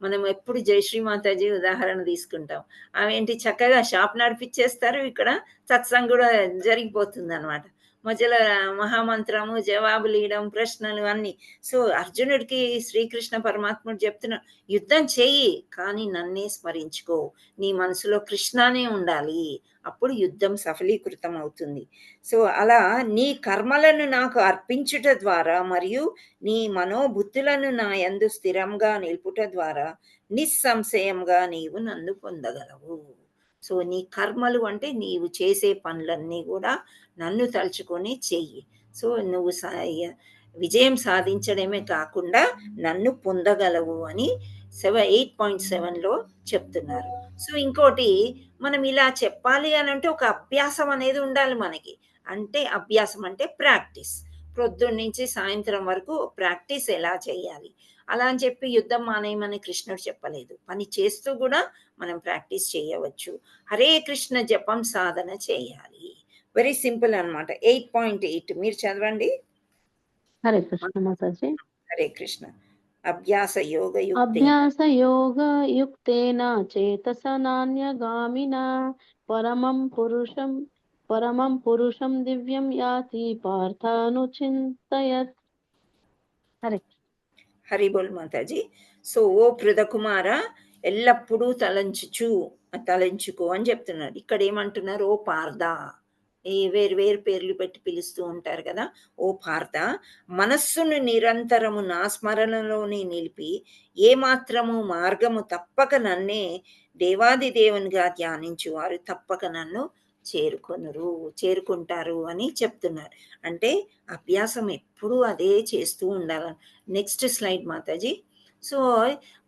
మనం ఎప్పుడు జయశ్రీ మాతాజీ ఉదాహరణ తీసుకుంటాం. ఆమె ఏంటి, చక్కగా షాప్ నడిపించేస్తారు, ఇక్కడ సత్సంగం కూడా జరిగిపోతుంది అనమాట. మధ్యలో మహామంత్రము, జవాబులు ఇవ్వడం, ప్రశ్నలు అన్ని. సో అర్జునుడికి శ్రీకృష్ణ పరమాత్ముడు చెప్తున్నా, యుద్ధం చెయ్యి కానీ నన్నే స్మరించుకో, నీ మనసులో కృష్ణనే ఉండాలి, అప్పుడు యుద్ధం సఫలీకృతం అవుతుంది. సో అలా నీ కర్మలను నాకు అర్పించుట ద్వారా మరియు నీ మనోబుద్ధులను నా యందు స్థిరంగా నిలుపుట ద్వారా నిస్సంశయంగా నీవు నన్ను పొందగలవు. సో నీ కర్మలు అంటే నీవు చేసే పనులన్నీ కూడా నన్ను తలుచుకొని చెయ్యి. సో నువ్వు విజయం సాధించడమే కాకుండా నన్ను పొందగలవు అని 8.7లో చెప్తున్నారు. సో ఇంకోటి, మనం ఇలా చెప్పాలి అని అంటే ఒక అభ్యాసం అనేది ఉండాలి మనకి. అంటే అభ్యాసం అంటే ప్రాక్టీస్. ప్రొద్దున్న నుంచి సాయంత్రం వరకు ప్రాక్టీస్ ఎలా చేయాలి. అలా అని చెప్పి యుద్ధం మానేయమని కృష్ణుడు చెప్పలేదు. పని చేస్తూ కూడా మనం ప్రాక్టీస్ చేయవచ్చు. హరే కృష్ణ జపం సాధన చేయాలి. వెరీ సింపుల్ అన్నమాట. 8.8 మీరు చదవండి. హరే కృష్ణ మాతాజీ. హరే కృష్ణ. అభ్యాస యోగ యుక్తేన చేతస నాన్యగామిన పరమం పురుషం దివ్యం యాతి పార్థానుచింతయత్. హరే హరి బోల్ మాతాజీ. సో ఓ పృథకుమార, ఎల్లప్పుడూ తలంచుకో అని చెప్తున్నాడు. ఇక్కడ ఏమంటున్నారు, ఓ పార్థ, వేరు పేర్లు పెట్టి పిలుస్తూ ఉంటారు కదా. ఓ పార్థ, మనస్సును నిరంతరము నా స్మరణలోనే నిలిపి ఏమాత్రము మార్గము తప్పక నన్నే దేవాది దేవునిగా ధ్యానించు వారు తప్పక నన్ను చేరుకుంటారు అని చెప్తున్నారు. అంటే అభ్యాసం ఎప్పుడూ అదే చేస్తూ ఉండాలని. Next slide Mataji. సో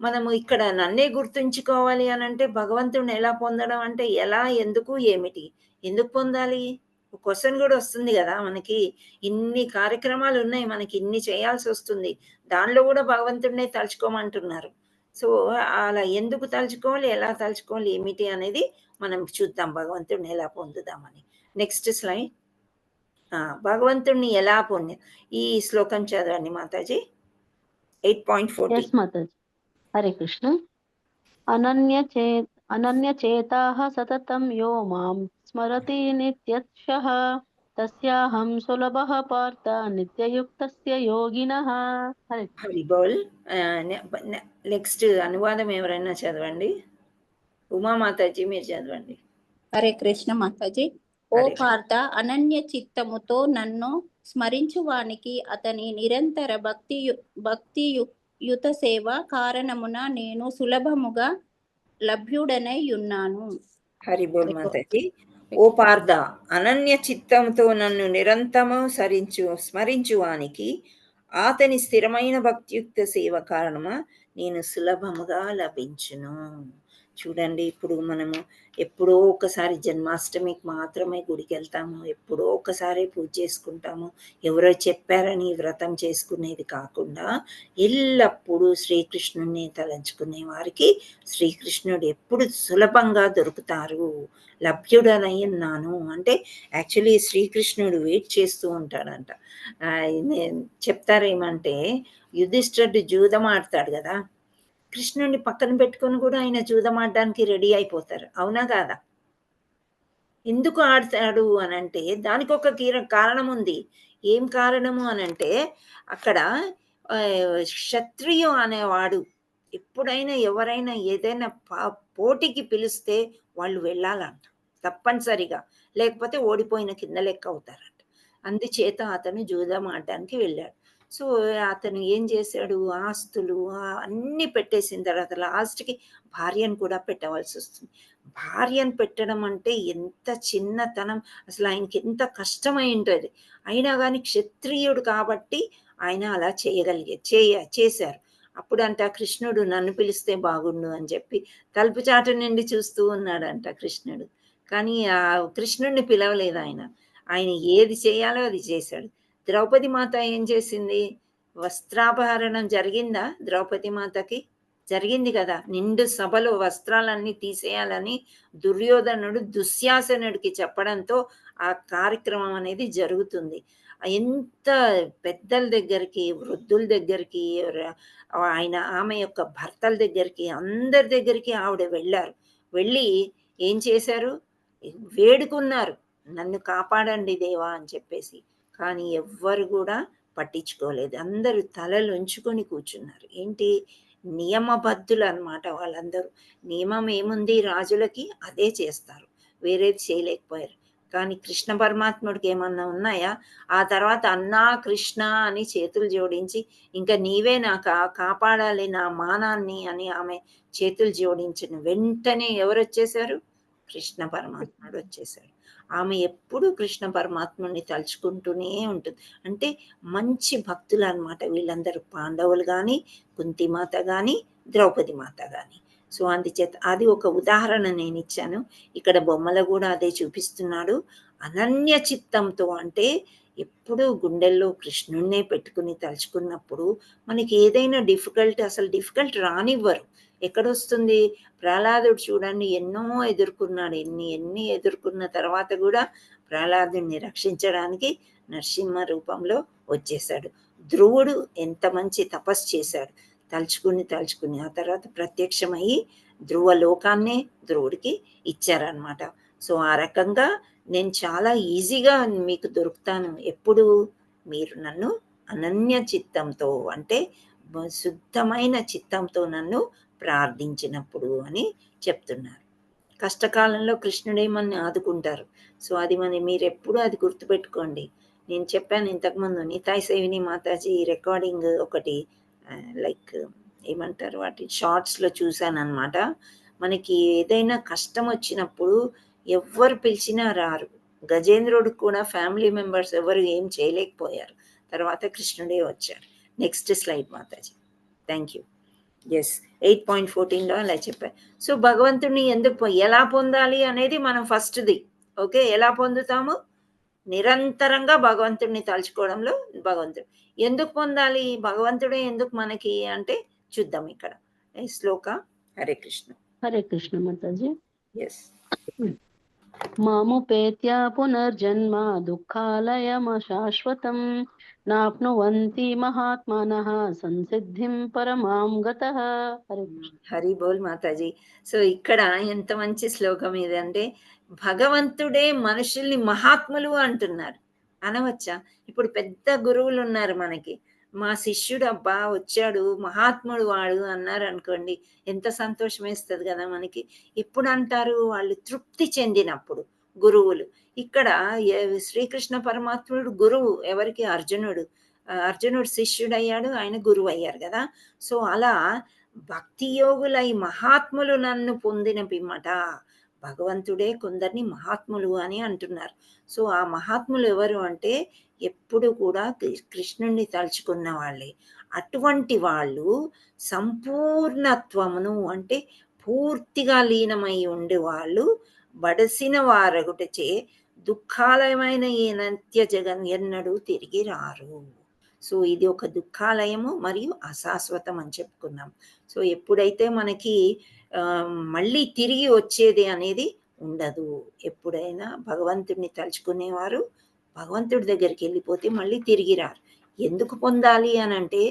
మనము ఇక్కడ నన్నే గుర్తుంచుకోవాలి అని అంటే భగవంతుడిని ఎలా పొందడం అంటే ఎలా, ఎందుకు, ఏమిటి, ఎందుకు పొందాలి? క్వశ్చన్ కూడా వస్తుంది కదా మనకి. ఇన్ని కార్యక్రమాలు ఉన్నాయి, మనకి ఇన్ని చేయాల్సి వస్తుంది, దానిలో కూడా భగవంతుడినే తలుచుకోమంటున్నారు. సో అలా ఎందుకు తలుచుకోవాలి, ఎలా తలుచుకోవాలి, ఏమిటి అనేది మనం చూద్దాం, భగవంతుడిని ఎలా పొందుదామని. Next slide. భగవంతుడిని ఎలా ఈ శ్లోకం చదవండి మాతాజీ. 8.40. మాతాజీ. హరే కృష్ణ. అనన్యచేతాః సతతం యో మాం స్మరతి నిత్యశః తస్యాహం సులభః పార్థ నిత్యయుక్తస్య యోగినః. హరి బోల్. నెక్స్ట్ అనువాదం ఎవరైనా చదవండి. ఉమా మాతాజీ మీరు చదవండి. హరే కృష్ణ మాతాజీ. ఓ పార్థ, అనన్య చిత్తముతో నన్ను స్మరించువానికి అతని నిరంతర భక్తియుత సేవ కారణమున నేను సులభముగా లభ్యుడనై ఉన్నాను. హరి బోల్ మాతాజీ. ఓ పార్థ, అనన్య చిత్తంతో నన్ను నిరంతరము స్మరించువానికి అతని స్థిరమైన భక్తియుక్త సేవ కారణమా నేను సులభముగా లభించును. చూడండి, ఇప్పుడు మనము ఎప్పుడో ఒకసారి జన్మాష్టమికి మాత్రమే గుడికి వెళ్తాము, ఎప్పుడో ఒకసారి పూజ చేసుకుంటాము, ఎవరో చెప్పారని వ్రతం చేసుకునేది కాకుండా ఎల్లప్పుడూ శ్రీకృష్ణుడిని తలంచుకునే వారికి శ్రీకృష్ణుడు ఎప్పుడు సులభంగా దొరుకుతారు. లభ్యుడనై ఉన్నాను అంటే యాక్చువల్లీ శ్రీకృష్ణుడు వెయిట్ చేస్తూ ఉంటాడంట. చెప్తారేమంటే, యుధిష్ఠిరుడు జూదం ఆడతాడు కదా, కృష్ణుడిని పక్కన పెట్టుకొని కూడా ఆయన జూదం ఆడడానికి రెడీ అయిపోతారు. అవునా కాదా? ఎందుకు ఆడతాడు అనంటే దానికి ఒక కారణం ఉంది. ఏం కారణము అనంటే, అక్కడ క్షత్రియ అనేవాడు ఎప్పుడైనా ఎవరైనా ఏదైనా పోటీకి పిలిస్తే వాళ్ళు వెళ్ళాలంట తప్పనిసరిగా. లేకపోతే ఓడిపోయిన కింద లెక్క అవుతారంట. అందుచేత అతను జూదం ఆడడానికి వెళ్ళాడు. సో, అతను ఏం చేశాడు, ఆస్తులు అన్నీ పెట్టేసిన తర్వాత లాస్ట్‌కి భార్యను కూడా పెట్టవలసొస్తుంది. భార్యను పెట్టడం అంటే ఎంత చిన్నతనం, అసలు ఆయనకి ఎంత కష్టమై ఉంటది. అయినా గాని క్షత్రియుడు కాబట్టి ఆయన అలా చేశారు. అప్పుడంట కృష్ణుడు నన్ను పిలిస్తే బాగుండు అని చెప్పి తలుపు చాటు నుండి చూస్తూ ఉన్నాడంట కృష్ణుడు. కానీ కృష్ణుడిని పిలవలేదు. ఆయన ఏది చేయాలో అది చేశాడు. ద్రౌపది మాత ఏం చేసింది? వస్త్రాపహరణం జరిగిందా ద్రౌపది మాతకి? జరిగింది కదా! నిండు సభలో వస్త్రాలన్నీ తీసేయాలని దుర్యోధనుడు దుశ్శాసనుడికి చెప్పడంతో ఆ కార్యక్రమం అనేది జరుగుతుంది. ఎంత పెద్దల దగ్గరికి, వృద్ధుల దగ్గరికి, ఆమె యొక్క భర్తల దగ్గరికి, అందరి దగ్గరికి ఆవిడ వెళ్ళారు. వెళ్ళి ఏం చేశారు? వేడుకున్నారు, నన్ను కాపాడండి దేవా అని చెప్పేసి. కానీ ఎవ్వరు కూడా పట్టించుకోలేదు. అందరూ తలలు ఉంచుకొని కూర్చున్నారు. ఏంటి? నియమబద్ధులు అన్నమాట వాళ్ళందరూ. నియమం ఏముంది రాజులకి, అదే చేస్తారు, వేరేది చేయలేకపోయారు. కానీ కృష్ణ పరమాత్ముడికి ఏమన్నా ఉన్నాయా? ఆ తర్వాత అన్నా కృష్ణ అని చేతులు జోడించి, ఇంకా నీవే కాపాడాలి నా మానాన్ని అని ఆమె చేతులు జోడించిన వెంటనే ఎవరు వచ్చేసారు? కృష్ణ పరమాత్ముడు వచ్చేసాడు. ఆమె ఎప్పుడు కృష్ణ పరమాత్ముడిని తలుచుకుంటూనే ఉంటుంది. అంటే మంచి భక్తులు అన్నమాట వీళ్ళందరూ, పాండవులు కానీ, కుంతిమాత కానీ, ద్రౌపది మాత కానీ. సో అందుచేత అది ఒక ఉదాహరణ నేను ఇచ్చాను. ఇక్కడ బొమ్మలో కూడా అదే చూపిస్తున్నాడు. అనన్య చిత్తంతో అంటే ఎప్పుడు గుండెల్లో కృష్ణుణ్ణే పెట్టుకుని తలుచుకున్నప్పుడు మనకి ఏదైనా అసలు డిఫికల్ట్ రానివ్వరు. ఎక్కడొస్తుంది? ప్రహ్లాదుడు చూడండి, ఎన్నో ఎదుర్కొన్నాడు. ఎన్ని ఎదుర్కొన్న తర్వాత కూడా ప్రహ్లాదుని రక్షించడానికి నరసింహ రూపంలో వచ్చేసాడు. ధ్రువుడు ఎంత మంచి తపస్సు చేశాడు, తలుచుకుని ఆ తర్వాత ప్రత్యక్షమయ్యి ధ్రువలోకాన్నే ధ్రువుడికి ఇచ్చారనమాట. సో ఆ రకంగా నేను చాలా ఈజీగా మీకు దొరుకుతాను ఎప్పుడు మీరు నన్ను అనన్య చిత్తంతో, అంటే శుద్ధమైన చిత్తంతో నన్ను ప్రార్థించినప్పుడు అని చెప్తున్నారు. కష్టకాలంలో కృష్ణుడే మనని ఆదుకుంటారు. సో అది మీరు ఎప్పుడు అది గుర్తుపెట్టుకోండి. నేను చెప్పాను ఇంతకుముందు, నితాయ్ సేవిని మాతాజీ రికార్డింగ్ ఒకటి లైక్ ఏమంటారు వాటి షార్ట్స్లో చూశానమాట. మనకి ఏదైనా కష్టం వచ్చినప్పుడు ఎవ్వరు పిలిచినా రారు. గజేంద్రుడికి కూడా ఫ్యామిలీ మెంబర్స్ ఎవరు ఏం చేయలేకపోయారు. తర్వాత కృష్ణుడే వచ్చారు. Next slide Mataji. Thank you. Yes, 8.14లో అలా చెప్పారు. సో భగవంతుడిని ఎలా పొందాలి అనేది మనం ఫస్ట్ది. ఓకే, ఎలా పొందుతాము? నిరంతరంగా భగవంతుడిని తలుచుకోవడంలో. భగవంతుడు ఎందుకు పొందాలి? భగవంతుడే ఎందుకు మనకి అంటే చూద్దాం ఇక్కడ శ్లోక. హరే కృష్ణ. హరే కృష్ణ మాతాజీ. ఎస్. మాముపేత్య పునర్జన్మ దుఃఖాలయమ శాశ్వతం నాప్నువంతి మహాత్మానః సంసిద్ధిం పరమాం గతః. హరే కృష్ణ. హరి బోల్ మాతాజీ. సో ఇక్కడ ఎంత మంచి శ్లోకం ఇది అంటే, భగవంతుడే మనుషుల్ని మహాత్ములు అంటున్నారు. అనవచ్చా? ఇప్పుడు పెద్ద గురువులు ఉన్నారు మనకి, మా శిష్యుడు అబ్బా వచ్చాడు మహాత్ముడు వాడు అన్నారు అనుకోండి, ఎంత సంతోషం వేస్తుంది కదా మనకి. ఇప్పుడు అంటారు వాళ్ళు తృప్తి చెందినప్పుడు గురువులు. ఇక్కడ శ్రీకృష్ణ పరమాత్ముడు గురువు ఎవరికి? అర్జునుడు శిష్యుడు అయ్యాడు, ఆయన గురువు అయ్యారు కదా. సో అలా భక్తి యోగులై మహాత్ములు నన్ను పొందిన పిమ్మట భగవంతుడే కొందరిని మహాత్ములు అని అంటున్నారు. సో ఆ మహాత్ములు ఎవరు అంటే ఎప్పుడు కూడా కృష్ణుణ్ణి తలుచుకున్న వాళ్ళే. అటువంటి వాళ్ళు సంపూర్ణత్వమును అంటే పూర్తిగా లీనమై ఉండే వాళ్ళు బడసిన వారగుటచే దుఃఖాలయమైన ఈ నిత్య జగన్ ఎన్నడూ తిరిగి రారు. సో ఇది ఒక దుఃఖాలయము మరియు అశాశ్వతం అని చెప్పుకున్నాం. సో ఎప్పుడైతే మనకి మళ్ళీ తిరిగి వచ్చేది అనేది ఉండదు. ఎప్పుడైనా భగవంతుడిని తలుచుకునేవారు భగవంతుడి దగ్గరికి వెళ్ళిపోతే మళ్ళీ తిరిగి రారు. ఎందుకు పొందాలి అనంటే,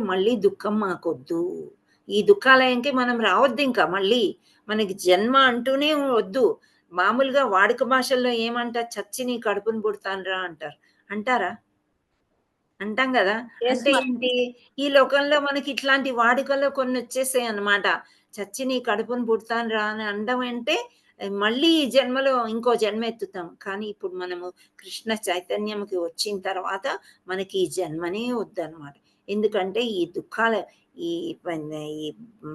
మళ్ళీ దుఃఖం మాకొద్దు, ఈ దుఃఖాలయంకి మనం రావద్దు, ఇంకా మళ్ళీ మనకి జన్మ అంటూనే వద్దు. మామూలుగా వాడుక భాషల్లో ఏమంటారు? చచ్చి నీ కడుపును పుడతానురా అంటారు. అంటారా? అంటాం కదా. అంటే ఏంటి? ఈ లోకంలో మనకి ఇట్లాంటి వాడుకలో కొన్ని వచ్చేసాయి అన్నమాట. చచ్చి నీ కడుపును పుడతానురా అని అనడం అంటే మళ్ళీ ఈ జన్మలో ఇంకో జన్మ ఎత్తుతాం. కానీ ఇప్పుడు మనము కృష్ణ చైతన్యంకి వచ్చిన తర్వాత మనకి ఈ జన్మనే వద్దనమాట. ఎందుకంటే ఈ దుఃఖాల ఈ ఈ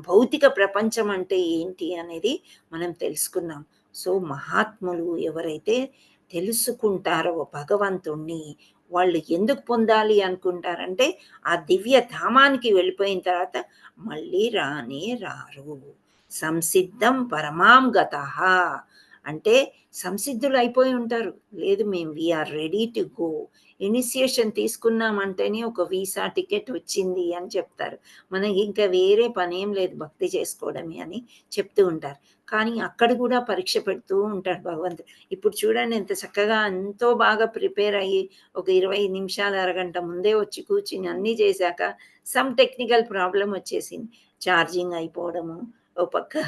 భౌతిక ప్రపంచం అంటే ఏంటి అనేది మనం తెలుసుకున్నాం. సో మహాత్ములు ఎవరైతే తెలుసుకుంటారో భగవంతుణ్ణి, వాళ్ళు ఎందుకు పొందాలి అనుకుంటారంటే ఆ దివ్య ధామానికి వెళ్ళిపోయిన తర్వాత మళ్ళీ రానే రారు. సంసిద్ధం పరమాం గతః అంటే సంసిద్ధులు అయిపోయి ఉంటారు. లేదు మేము we're ready to go. Initiation తీసుకున్నామంటేనే ఒక వీసా టికెట్ వచ్చింది అని చెప్తారు. మనకి ఇంకా వేరే పనేం లేదు భక్తి చేసుకోవడమే అని చెప్తూ ఉంటారు. కానీ అక్కడ కూడా పరీక్ష పెడుతూ ఉంటాడు భగవంతుడు. ఇప్పుడు చూడండి ఎంత చక్కగా ఎంతో బాగా ప్రిపేర్ అయ్యి ఒక 20 నిమిషాలు అరగంట ముందే వచ్చి కూర్చుని అన్నీ చేశాక సమ్ టెక్నికల్ ప్రాబ్లం వచ్చేసింది. ఛార్జింగ్ అయిపోవడము, ఓ పక్క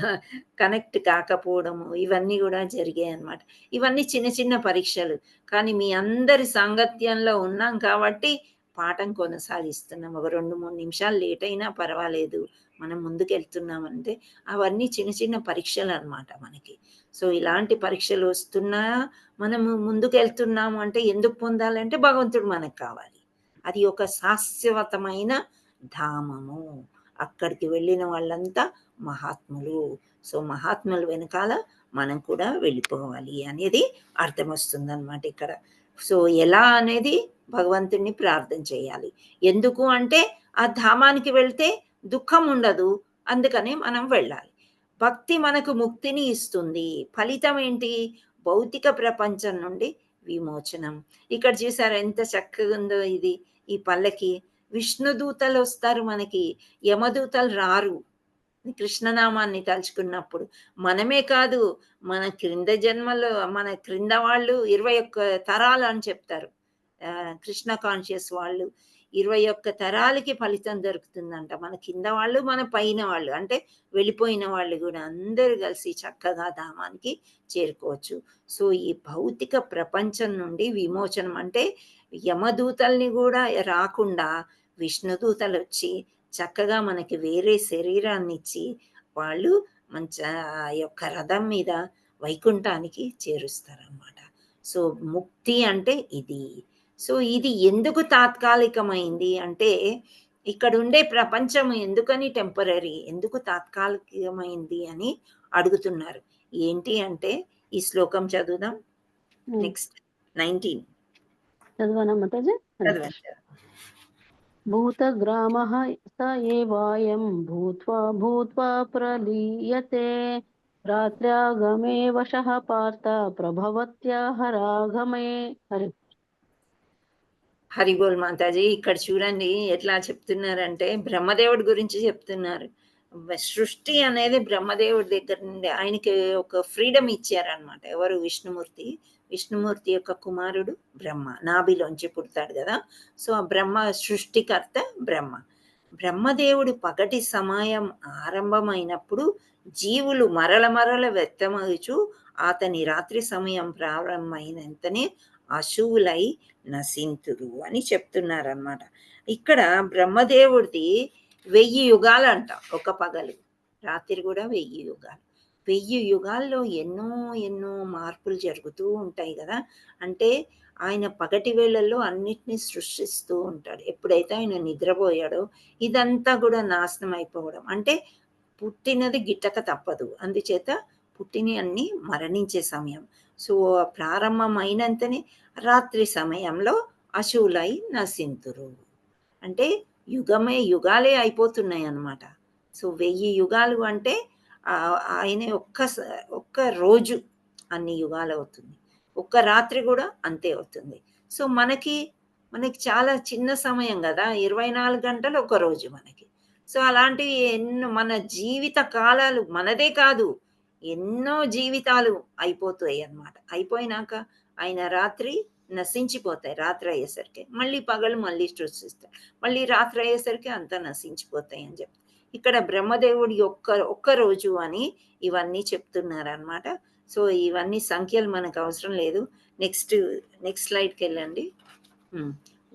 కనెక్ట్ కాకపోవడము, ఇవన్నీ కూడా జరిగాయి అన్నమాట. ఇవన్నీ చిన్న చిన్న పరీక్షలు. కానీ మీ అందరి సాంగత్యంలో ఉన్నాం కాబట్టి పాఠం కొనసాగిస్తున్నాం. ఒక 2-3 నిమిషాలు లేట్ అయినా పర్వాలేదు, మనం ముందుకెళ్తున్నామంటే అవన్నీ చిన్న చిన్న పరీక్షలు అన్నమాట మనకి. సో ఇలాంటి పరీక్షలు వస్తున్నా మనము ముందుకెళ్తున్నాము అంటే ఎందుకు పొందాలంటే భగవంతుడు మనకు కావాలి. అది ఒక శాశ్వతమైన ధామము. అక్కడికి వెళ్ళిన వాళ్ళంతా మహాత్ములు. సో మహాత్ముల వెనకాల మనం కూడా వెళ్ళిపోవాలి అనేది అర్థం వస్తుంది అనమాట ఇక్కడ. సో ఎలా అనేది భగవంతుడిని ప్రార్థన చేయాలి. ఎందుకు అంటే ఆ ధామానికి వెళ్తే దుఃఖం ఉండదు, అందుకనే మనం వెళ్ళాలి. భక్తి మనకు ముక్తిని ఇస్తుంది. ఫలితం ఏంటి? భౌతిక ప్రపంచం నుండి విమోచనం. ఇక్కడ చూసారా ఎంత చక్కగా ఉందో ఇది. ఈ పల్లకి విష్ణుదూతలు వస్తారు మనకి, యమదూతలు రారు కృష్ణనామాన్ని తలుచుకున్నప్పుడు. మనమే కాదు, మన క్రింద జన్మలో మన క్రింద వాళ్ళు 21 తరాలు అని చెప్తారు. కృష్ణ కాన్షియస్ వాళ్ళు 21 తరాలకి ఫలితం దొరుకుతుందంట. మన కింద వాళ్ళు, మన పైన వాళ్ళు, అంటే వెళ్ళిపోయిన వాళ్ళు కూడా అందరూ కలిసి చక్కగా ధామానికి చేరుకోవచ్చు. సో ఈ భౌతిక ప్రపంచం నుండి విమోచనం అంటే యమదూతల్ని కూడా రాకుండా విష్ణుదూతలు వచ్చి చక్కగా మనకి వేరే శరీరాన్ని ఇచ్చి వాళ్ళు మంచి యొక్క రథం మీద వైకుంఠానికి చేరుస్తారన్నమాట. సో ముక్తి అంటే ఇది. సో ఇది ఎందుకు తాత్కాలికమైంది అంటే ఇక్కడ ఉండే ప్రపంచం ఎందుకని టెంపరరీ, ఎందుకు తాత్కాలికమైంది అని అడుగుతున్నారు. ఏంటి అంటే ఈ శ్లోకం చదువుదాం. నెక్స్ట్ 19 చదవనా మాతాజీ? చదవండి. భూతగ్రామః స ఏవాయం భూత్వా భూత్వా ప్రలీయతే రాత్ర్యాగమే వశః పార్థ ప్రభవత్యాహ రాగమే. హరి హరిబోల్ మాతాజీ. ఇక్కడ చూడండి ఎట్లా చెప్తున్నారంటే బ్రహ్మదేవుడి గురించి చెప్తున్నారు. సృష్టి అనేది బ్రహ్మదేవుడి దగ్గర నుండి ఆయనకి ఒక ఫ్రీడమ్ ఇచ్చారనమాట. ఎవరు? విష్ణుమూర్తి. విష్ణుమూర్తి యొక్క కుమారుడు బ్రహ్మ, నాభిలోంచి పుడతాడు కదా. సో ఆ బ్రహ్మ సృష్టికర్త బ్రహ్మ. బ్రహ్మదేవుడు పగటి సమయం ఆరంభమైనప్పుడు జీవులు మరల వ్యక్తమవుచు అతని రాత్రి సమయం ప్రారంభమైన వెంటనే అశువులై నశింతురు అని చెప్తున్నారనమాట. ఇక్కడ బ్రహ్మదేవుడిది 1000 యుగాలు అంట. ఒక పగలు, రాత్రి కూడా 1000 యుగాలు. 1000 యుగాల్లో ఎన్నో మార్పులు జరుగుతూ ఉంటాయి కదా. అంటే ఆయన పగటి వేళల్లో అన్నిటినీ సృష్టిస్తూ ఉంటాడు. ఎప్పుడైతే ఆయన నిద్రపోయాడో ఇదంతా కూడా నాశనం అయిపోవడం, అంటే పుట్టినది గిట్టక తప్పదు, అందుచేత పుట్టిని అన్ని మరణించే సమయం. సో ప్రారంభమైనంతనే రాత్రి సమయంలో అశువులై నశింతురు అంటే యుగాలే అయిపోతున్నాయి అన్నమాట. సో 1000 యుగాలు అంటే ఆయన ఒక్క రోజు అన్ని యుగాలు అవుతుంది, ఒక్క రాత్రి కూడా అంతే అవుతుంది. సో మనకి చాలా చిన్న సమయం కదా, 24 గంటలు ఒక రోజు మనకి. సో అలాంటివి మన జీవిత కాలాలు, మనదే కాదు ఎన్నో జీవితాలు అయిపోతాయి అన్నమాట. అయిపోయినాక ఆయన రాత్రి నశించిపోతాయి. రాత్రి అయ్యేసరికి మళ్ళీ పగలు మళ్ళీ సృష్టిస్తారు, మళ్ళీ రాత్రి అయ్యేసరికి అంతా నశించిపోతాయి అని చెప్తారు. ఇక్కడ బ్రహ్మదేవుడి ఒక్క రోజు అని ఇవన్నీ చెప్తున్నారనమాట. సో ఇవన్నీ సంఖ్యలు మనకు అవసరం లేదు. నెక్స్ట్ స్లైడ్కి వెళ్ళండి.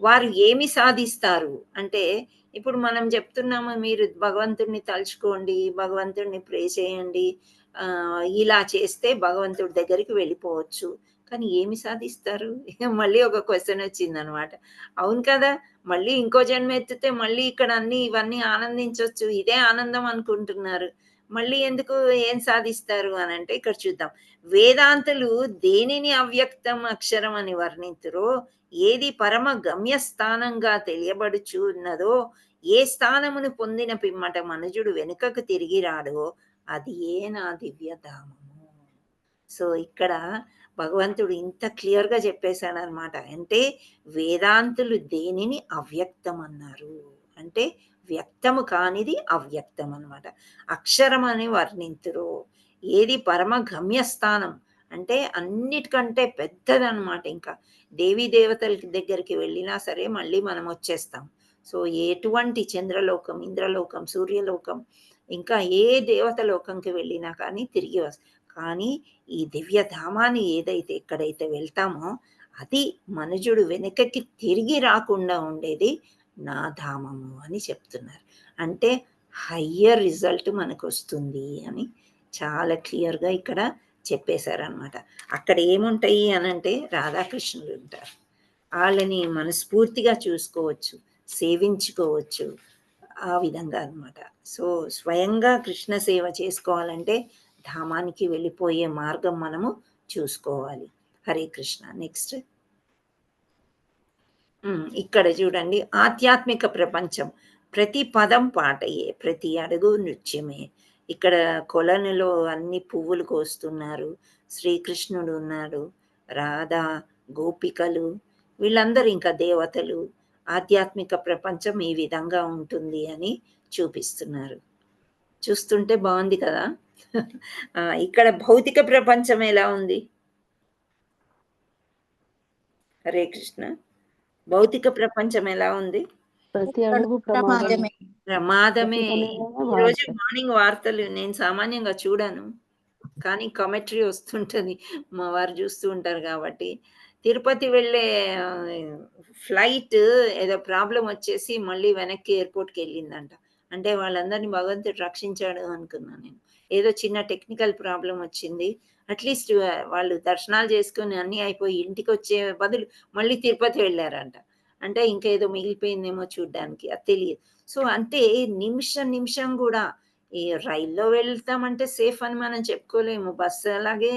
వారు ఏమి సాధిస్తారు అంటే, ఇప్పుడు మనం చెప్తున్నాము మీరు భగవంతుడిని తలుచుకోండి, భగవంతుడిని ప్రే చేయండి, ఇలా చేస్తే భగవంతుడి దగ్గరికి వెళ్ళిపోవచ్చు. కానీ ఏమి సాధిస్తారు? మళ్ళీ ఒక క్వెషన్ వచ్చిందనమాట. అవును కదా! మళ్ళీ ఇంకో జన్మ ఎత్తితే మళ్ళీ ఇక్కడ ఇవన్నీ ఆనందించొచ్చు. ఇదే ఆనందం అనుకుంటున్నారు. మళ్ళీ ఎందుకు ఏం సాధిస్తారు అనంటే ఇక్కడ చూద్దాం. వేదాంతులు దేనిని అవ్యక్తం అక్షరం అని వర్ణింతురో, ఏది పరమ గమ్యస్థానంగా తెలియబడుచు ఉన్నదో, ఏ స్థానమును పొందిన పిమ్మట మనుజుడు వెనుకకు తిరిగి రాడో అది ఏ నా దివ్యధామము. సో ఇక్కడ భగవంతుడు ఇంత క్లియర్గా చెప్పేశాడనమాట. అంటే వేదాంతులు దేనిని అవ్యక్తం అన్నారు అంటే వ్యక్తము కానిది అవ్యక్తం అన్నమాట. అక్షరం అని వర్ణింతురు. ఏది పరమ గమ్యస్థానం అంటే అన్నిటికంటే పెద్దదన్నమాట. ఇంకా దేవీ దేవతల దగ్గరికి వెళ్ళినా సరే మళ్ళీ మనం వచ్చేస్తాం. సో ఎటువంటి చంద్రలోకం, ఇంద్రలోకం, సూర్యలోకం, ఇంకా ఏ దేవత లోకంకి వెళ్ళినా కానీ తిరిగి వస్తాం. కానీ ఈ దివ్యధామాన్ని ఏదైతే ఎక్కడైతే వెళ్తామో అది మనుజుడు వెనకకి తిరిగి రాకుండా ఉండేది నా ధామము అని చెప్తున్నారు. అంటే హయ్యర్ రిజల్ట్ మనకు వస్తుంది అని చాలా క్లియర్గా ఇక్కడ చెప్పేశారనమాట. అక్కడ ఏముంటాయి అనంటే రాధాకృష్ణులు ఉంటారు. వాళ్ళని మనస్ఫూర్తిగా చూసుకోవచ్చు, సేవించుకోవచ్చు, ఆ విధంగా అనమాట. సో స్వయంగా కృష్ణ సేవ చేసుకోవాలంటే ధామానికి వెళ్ళిపోయే మార్గం మనము చూసుకోవాలి. హరే కృష్ణ. నెక్స్ట్ ఇక్కడ చూడండి, ఆధ్యాత్మిక ప్రపంచం ప్రతి పదం పాటయే, ప్రతి అడుగు నృత్యమే. ఇక్కడ కొలనులో అన్ని పువ్వులు కోస్తున్నారు, శ్రీకృష్ణుడు ఉన్నాడు, రాధా, గోపికలు, వీళ్ళందరూ ఇంకా దేవతలు. ఆధ్యాత్మిక ప్రపంచం ఈ విధంగా ఉంటుంది అని చూపిస్తున్నారు. చూస్తుంటే బాగుంది కదా. ఇక్కడ భౌతిక ప్రపంచం ఎలా ఉంది? హరే కృష్ణ. భౌతిక ప్రపంచం ఎలా ఉంది? ప్రతి అడుగు ప్రమాదమే. ప్రమాదమే. ప్రతి ఈరోజు వార్త. మార్నింగ్ వార్తలు నేను సామాన్యంగా చూడను, కానీ కామెంటరీ వస్తుంటది, మా వారు చూస్తూ ఉంటారు కాబట్టి. తిరుపతి వెళ్ళే ఫ్లైట్ ఏదో ప్రాబ్లం వచ్చేసి మళ్ళీ వెనక్కి ఎయిర్పోర్ట్కి వెళ్ళిందంట. అంటే వాళ్ళందరినీ భగవంతుడు రక్షించాడు అనుకున్నాను నేను. ఏదో చిన్న టెక్నికల్ ప్రాబ్లం వచ్చింది, అట్లీస్ట్ వాళ్ళు దర్శనాలు చేసుకుని అన్నీ అయిపోయి ఇంటికి వచ్చే బదులు మళ్ళీ తిరుపతి వెళ్ళారంట. అంటే ఇంకేదో మిగిలిపోయిందేమో చూడ్డానికి, అది తెలియదు. సో అంటే నిమిషం నిమిషం కూడా ఈ రైల్లో వెళ్తామంటే సేఫ్ అని మనం చెప్పుకోలేము. బస్సు అలాగే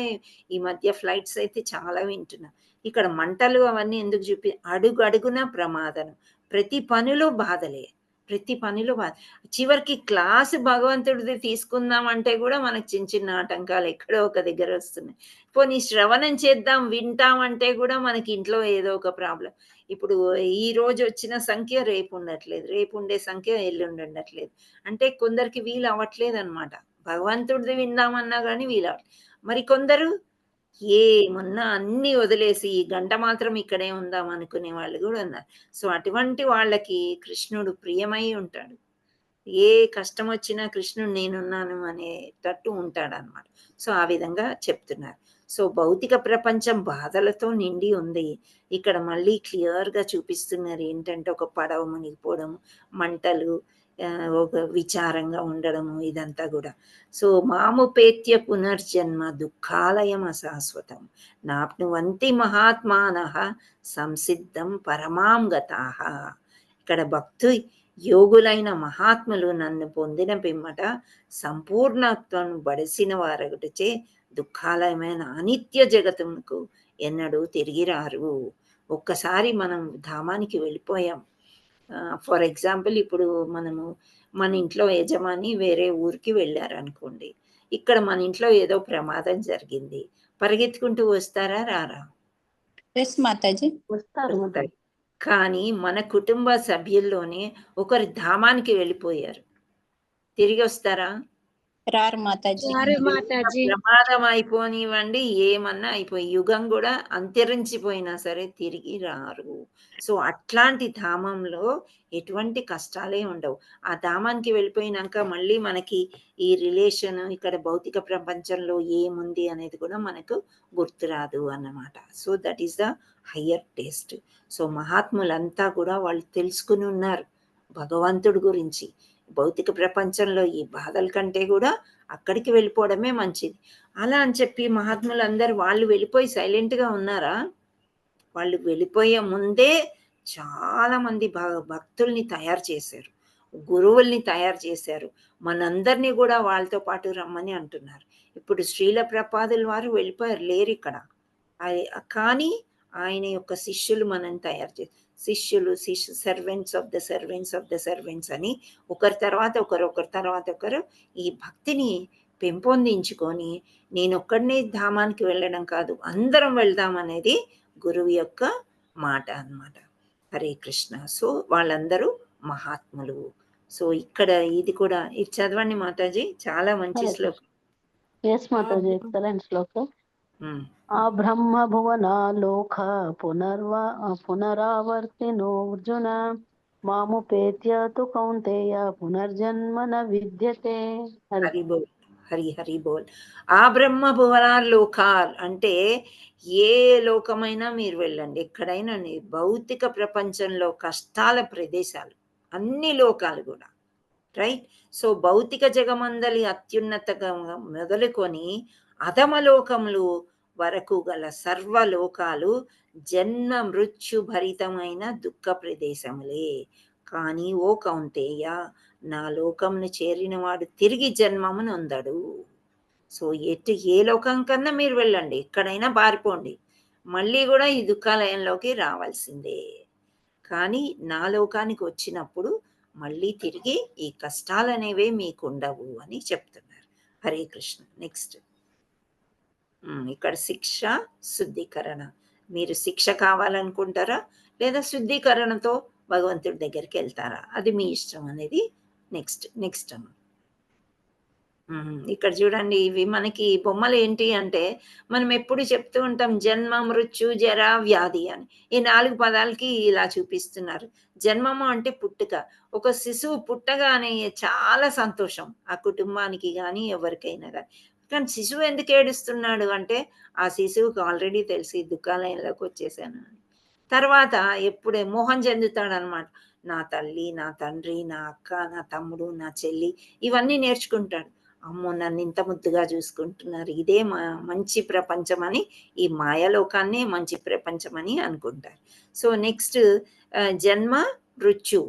ఈ మధ్య ఫ్లైట్స్ అయితే చాలా వింటున్నాం. ఇక్కడ మంటలు అవన్నీ ఎందుకు అడుగు అడుగున ప్రమాదం, ప్రతి పనిలో బాధలే, ప్రతి పనిలో బాధ. చివరికి క్లాస్ భగవంతుడిది తీసుకుందామంటే కూడా మనకు చిన్న చిన్న ఆటంకాలు ఎక్కడో ఒక దగ్గర వస్తున్నాయి. పోనీ శ్రవణం చేద్దాం వింటామంటే కూడా మనకి ఇంట్లో ఏదో ఒక ప్రాబ్లం. ఇప్పుడు ఈ రోజు వచ్చిన సంఖ్య రేపు ఉండట్లేదు, రేపు ఉండే సంఖ్య ఎల్లుండి ఉండట్లేదు. అంటే కొందరికి వీలు అవ్వట్లేదు అనమాట. భగవంతుడిది విందామన్నా కానీ వీలు అవ్వట్లేదు. మరి కొందరు ఏమన్నా అన్ని వదిలేసి ఈ గంట మాత్రం ఇక్కడే ఉందాం అనుకునే వాళ్ళు కూడా ఉన్నారు. సో అటువంటి వాళ్ళకి కృష్ణుడు ప్రియమై ఉంటాడు. ఏ కష్టం వచ్చినా కృష్ణుడు నేనున్నాను అనేటట్టు ఉంటాడనమాట. సో ఆ విధంగా చెప్తున్నారు. సో భౌతిక ప్రపంచం బాధలతో నిండి ఉంది. ఇక్కడ మళ్ళీ క్లియర్గా చూపిస్తున్నారు ఏంటంటే ఒక పడవ మునిగిపోవడం, మంటలు, ఒక విచారంగా ఉండడము, ఇదంతా కూడా. సో మాముపేత్య పునర్జన్మ దుఃఖాలయం అశాశ్వతం నాప్నువంతి మహాత్మానః సంసిద్ధం పరమాం గతాః. ఇక్కడ భక్తు యోగులైన మహాత్ములు నన్ను పొందిన పిమ్మట సంపూర్ణత్వం బడిసిన వారగుటచే దుఃఖాలయమైన అనిత్య జగత్తుకు ఎన్నడూ తిరిగి రారు. ఒక్కసారి మనం ధామానికి వెళ్ళిపోయాం. ఫర్ ఎగ్జాంపుల్ ఇప్పుడు మన ఇంట్లో యజమాని వేరే ఊరికి వెళ్ళారనుకోండి, ఇక్కడ మన ఇంట్లో ఏదో ప్రమాదం జరిగింది, పరిగెత్తుకుంటూ వస్తారా రారా? మాతాజీ వస్తారు. కానీ మన కుటుంబ సభ్యుల్లోనే ఒకరు ధామానికి వెళ్ళిపోయారు, తిరిగి వస్తారా? రారు మాతాజీ. ప్రమాదం అయిపోనివ్వండి, ఏమన్నా అయిపోయి యుగం కూడా అంతరించిపోయినా సరే తిరిగి రారు. సో అట్లాంటి ధామంలో ఎటువంటి కష్టాలే ఉండవు. ఆ ధామానికి వెళ్ళిపోయినాక మళ్ళీ మనకి ఈ రిలేషన్ ఇక్కడ భౌతిక ప్రపంచంలో ఏముంది అనేది కూడా మనకు గుర్తురాదు అన్నమాట. So that is the higher taste. So మహాత్ములంతా కూడా వాళ్ళు తెలుసుకుని ఉన్నారు భగవంతుడి గురించి. భౌతిక ప్రపంచంలో ఈ బాధల కంటే కూడా అక్కడికి వెళ్ళిపోవడమే మంచిది. అలా అని చెప్పి మహాత్ములందరూ వాళ్ళు వెళ్ళిపోయి సైలెంట్గా ఉన్నారా? వాళ్ళు వెళ్ళిపోయే ముందే చాలా మంది భక్తుల్ని తయారు చేశారు, గురువుల్ని తయారు చేశారు. మనందరినీ కూడా వాళ్ళతో పాటు రమ్మని అంటున్నారు. ఇప్పుడు శ్రీల ప్రపాదుల వారు వెళ్ళిపోయారు, లేరు ఇక్కడ. కానీ ఆయన యొక్క శిష్యులు మనం తయారు చేసి servants of the servants of the servants అని ఒకరి తర్వాత ఒకరు ఈ భక్తిని పెంపొందించుకొని నేను ఒక్కడినే ధామానికి వెళ్ళడం కాదు, అందరం వెళ్దామనేది గురువు యొక్క మాట అన్నమాట. హరే కృష్ణ. సో వాళ్ళందరూ మహాత్ములు. సో ఇక్కడ ఇది కూడా ఇది చదవండి మాతాజీ, చాలా మంచి శ్లోకం. ఎస్ మాతాజీ, ఎక్సలెంట్ శ్లోకం. ఆ బ్రహ్మ భువనాలోక పునరావర్తినో అర్జున మాముపేత్య తు కౌంతేయ పునర్జన్మన విద్యతే. హరి బోల్, హరి బోల్. ఆ బ్రహ్మ భువనాలోకాల్ అంటే ఏ లోకమైనా మీరు వెళ్ళండి, ఎక్కడైనా భౌతిక ప్రపంచంలో కష్టాల ప్రదేశాలు అన్ని లోకాలు కూడా, రైట్? సో భౌతిక జగమందలి అత్యున్నతగా మొదలుకొని అధమలోకములు వరకు గల సర్వలోకాలు జన్మ మృత్యు భరితమైన దుఃఖ ప్రదేశములే. కానీ ఓ కౌంతేయ, నా లోకంను చేరిన వాడు తిరిగి జన్మమును పొందడు. సో ఏ లోకం కన్నా మీరు వెళ్ళండి, ఎక్కడైనా పారిపోండి, మళ్ళీ కూడా ఈ దుఃఖాలయంలోకి రావాల్సిందే. కానీ నా లోకానికి వచ్చినప్పుడు మళ్ళీ తిరిగి ఈ కష్టాలు అనేవే మీకు ఉండవు అని చెప్తున్నారు. హరే కృష్ణ. నెక్స్ట్ ఇక్కడ శిక్ష శుద్ధీకరణ. మీరు శిక్ష కావాలనుకుంటారా లేదా శుద్ధీకరణతో భగవంతుడి దగ్గరికి వెళ్తారా, అది మీ ఇష్టం అనేది నెక్స్ట్ అమ్మ. ఇక్కడ చూడండి, ఇవి మనకి బొమ్మలు ఏంటి అంటే మనం ఎప్పుడు చెప్తూ ఉంటాం జన్మ మృత్యు జర వ్యాధి అని. ఈ 4 పదాలకి ఇలా చూపిస్తున్నారు. జన్మము అంటే పుట్టుక. ఒక శిశువు పుట్టగానే చాలా సంతోషం ఆ కుటుంబానికి కానీ ఎవరికైనా కానీ. కానీ శిశువు ఎందుకు ఏడుస్తున్నాడు అంటే ఆ శిశువుకి ఆల్రెడీ తెలిసి దుఃఖాలయంలోకి వచ్చేసాను అని. తర్వాత ఎప్పుడే మోహం చెందుతాడు అనమాట. నా తల్లి, నా తండ్రి, నా అక్క, నా తమ్ముడు, నా చెల్లి ఇవన్నీ నేర్చుకుంటాడు. అమ్మో నన్ను ఇంత ముద్దుగా చూసుకుంటున్నారు, ఇదే మంచి ప్రపంచం అని, ఈ మాయలోకాన్నే మంచి ప్రపంచం అని అనుకుంటారు. సో నెక్స్ట్ జన్మ మృత్యు,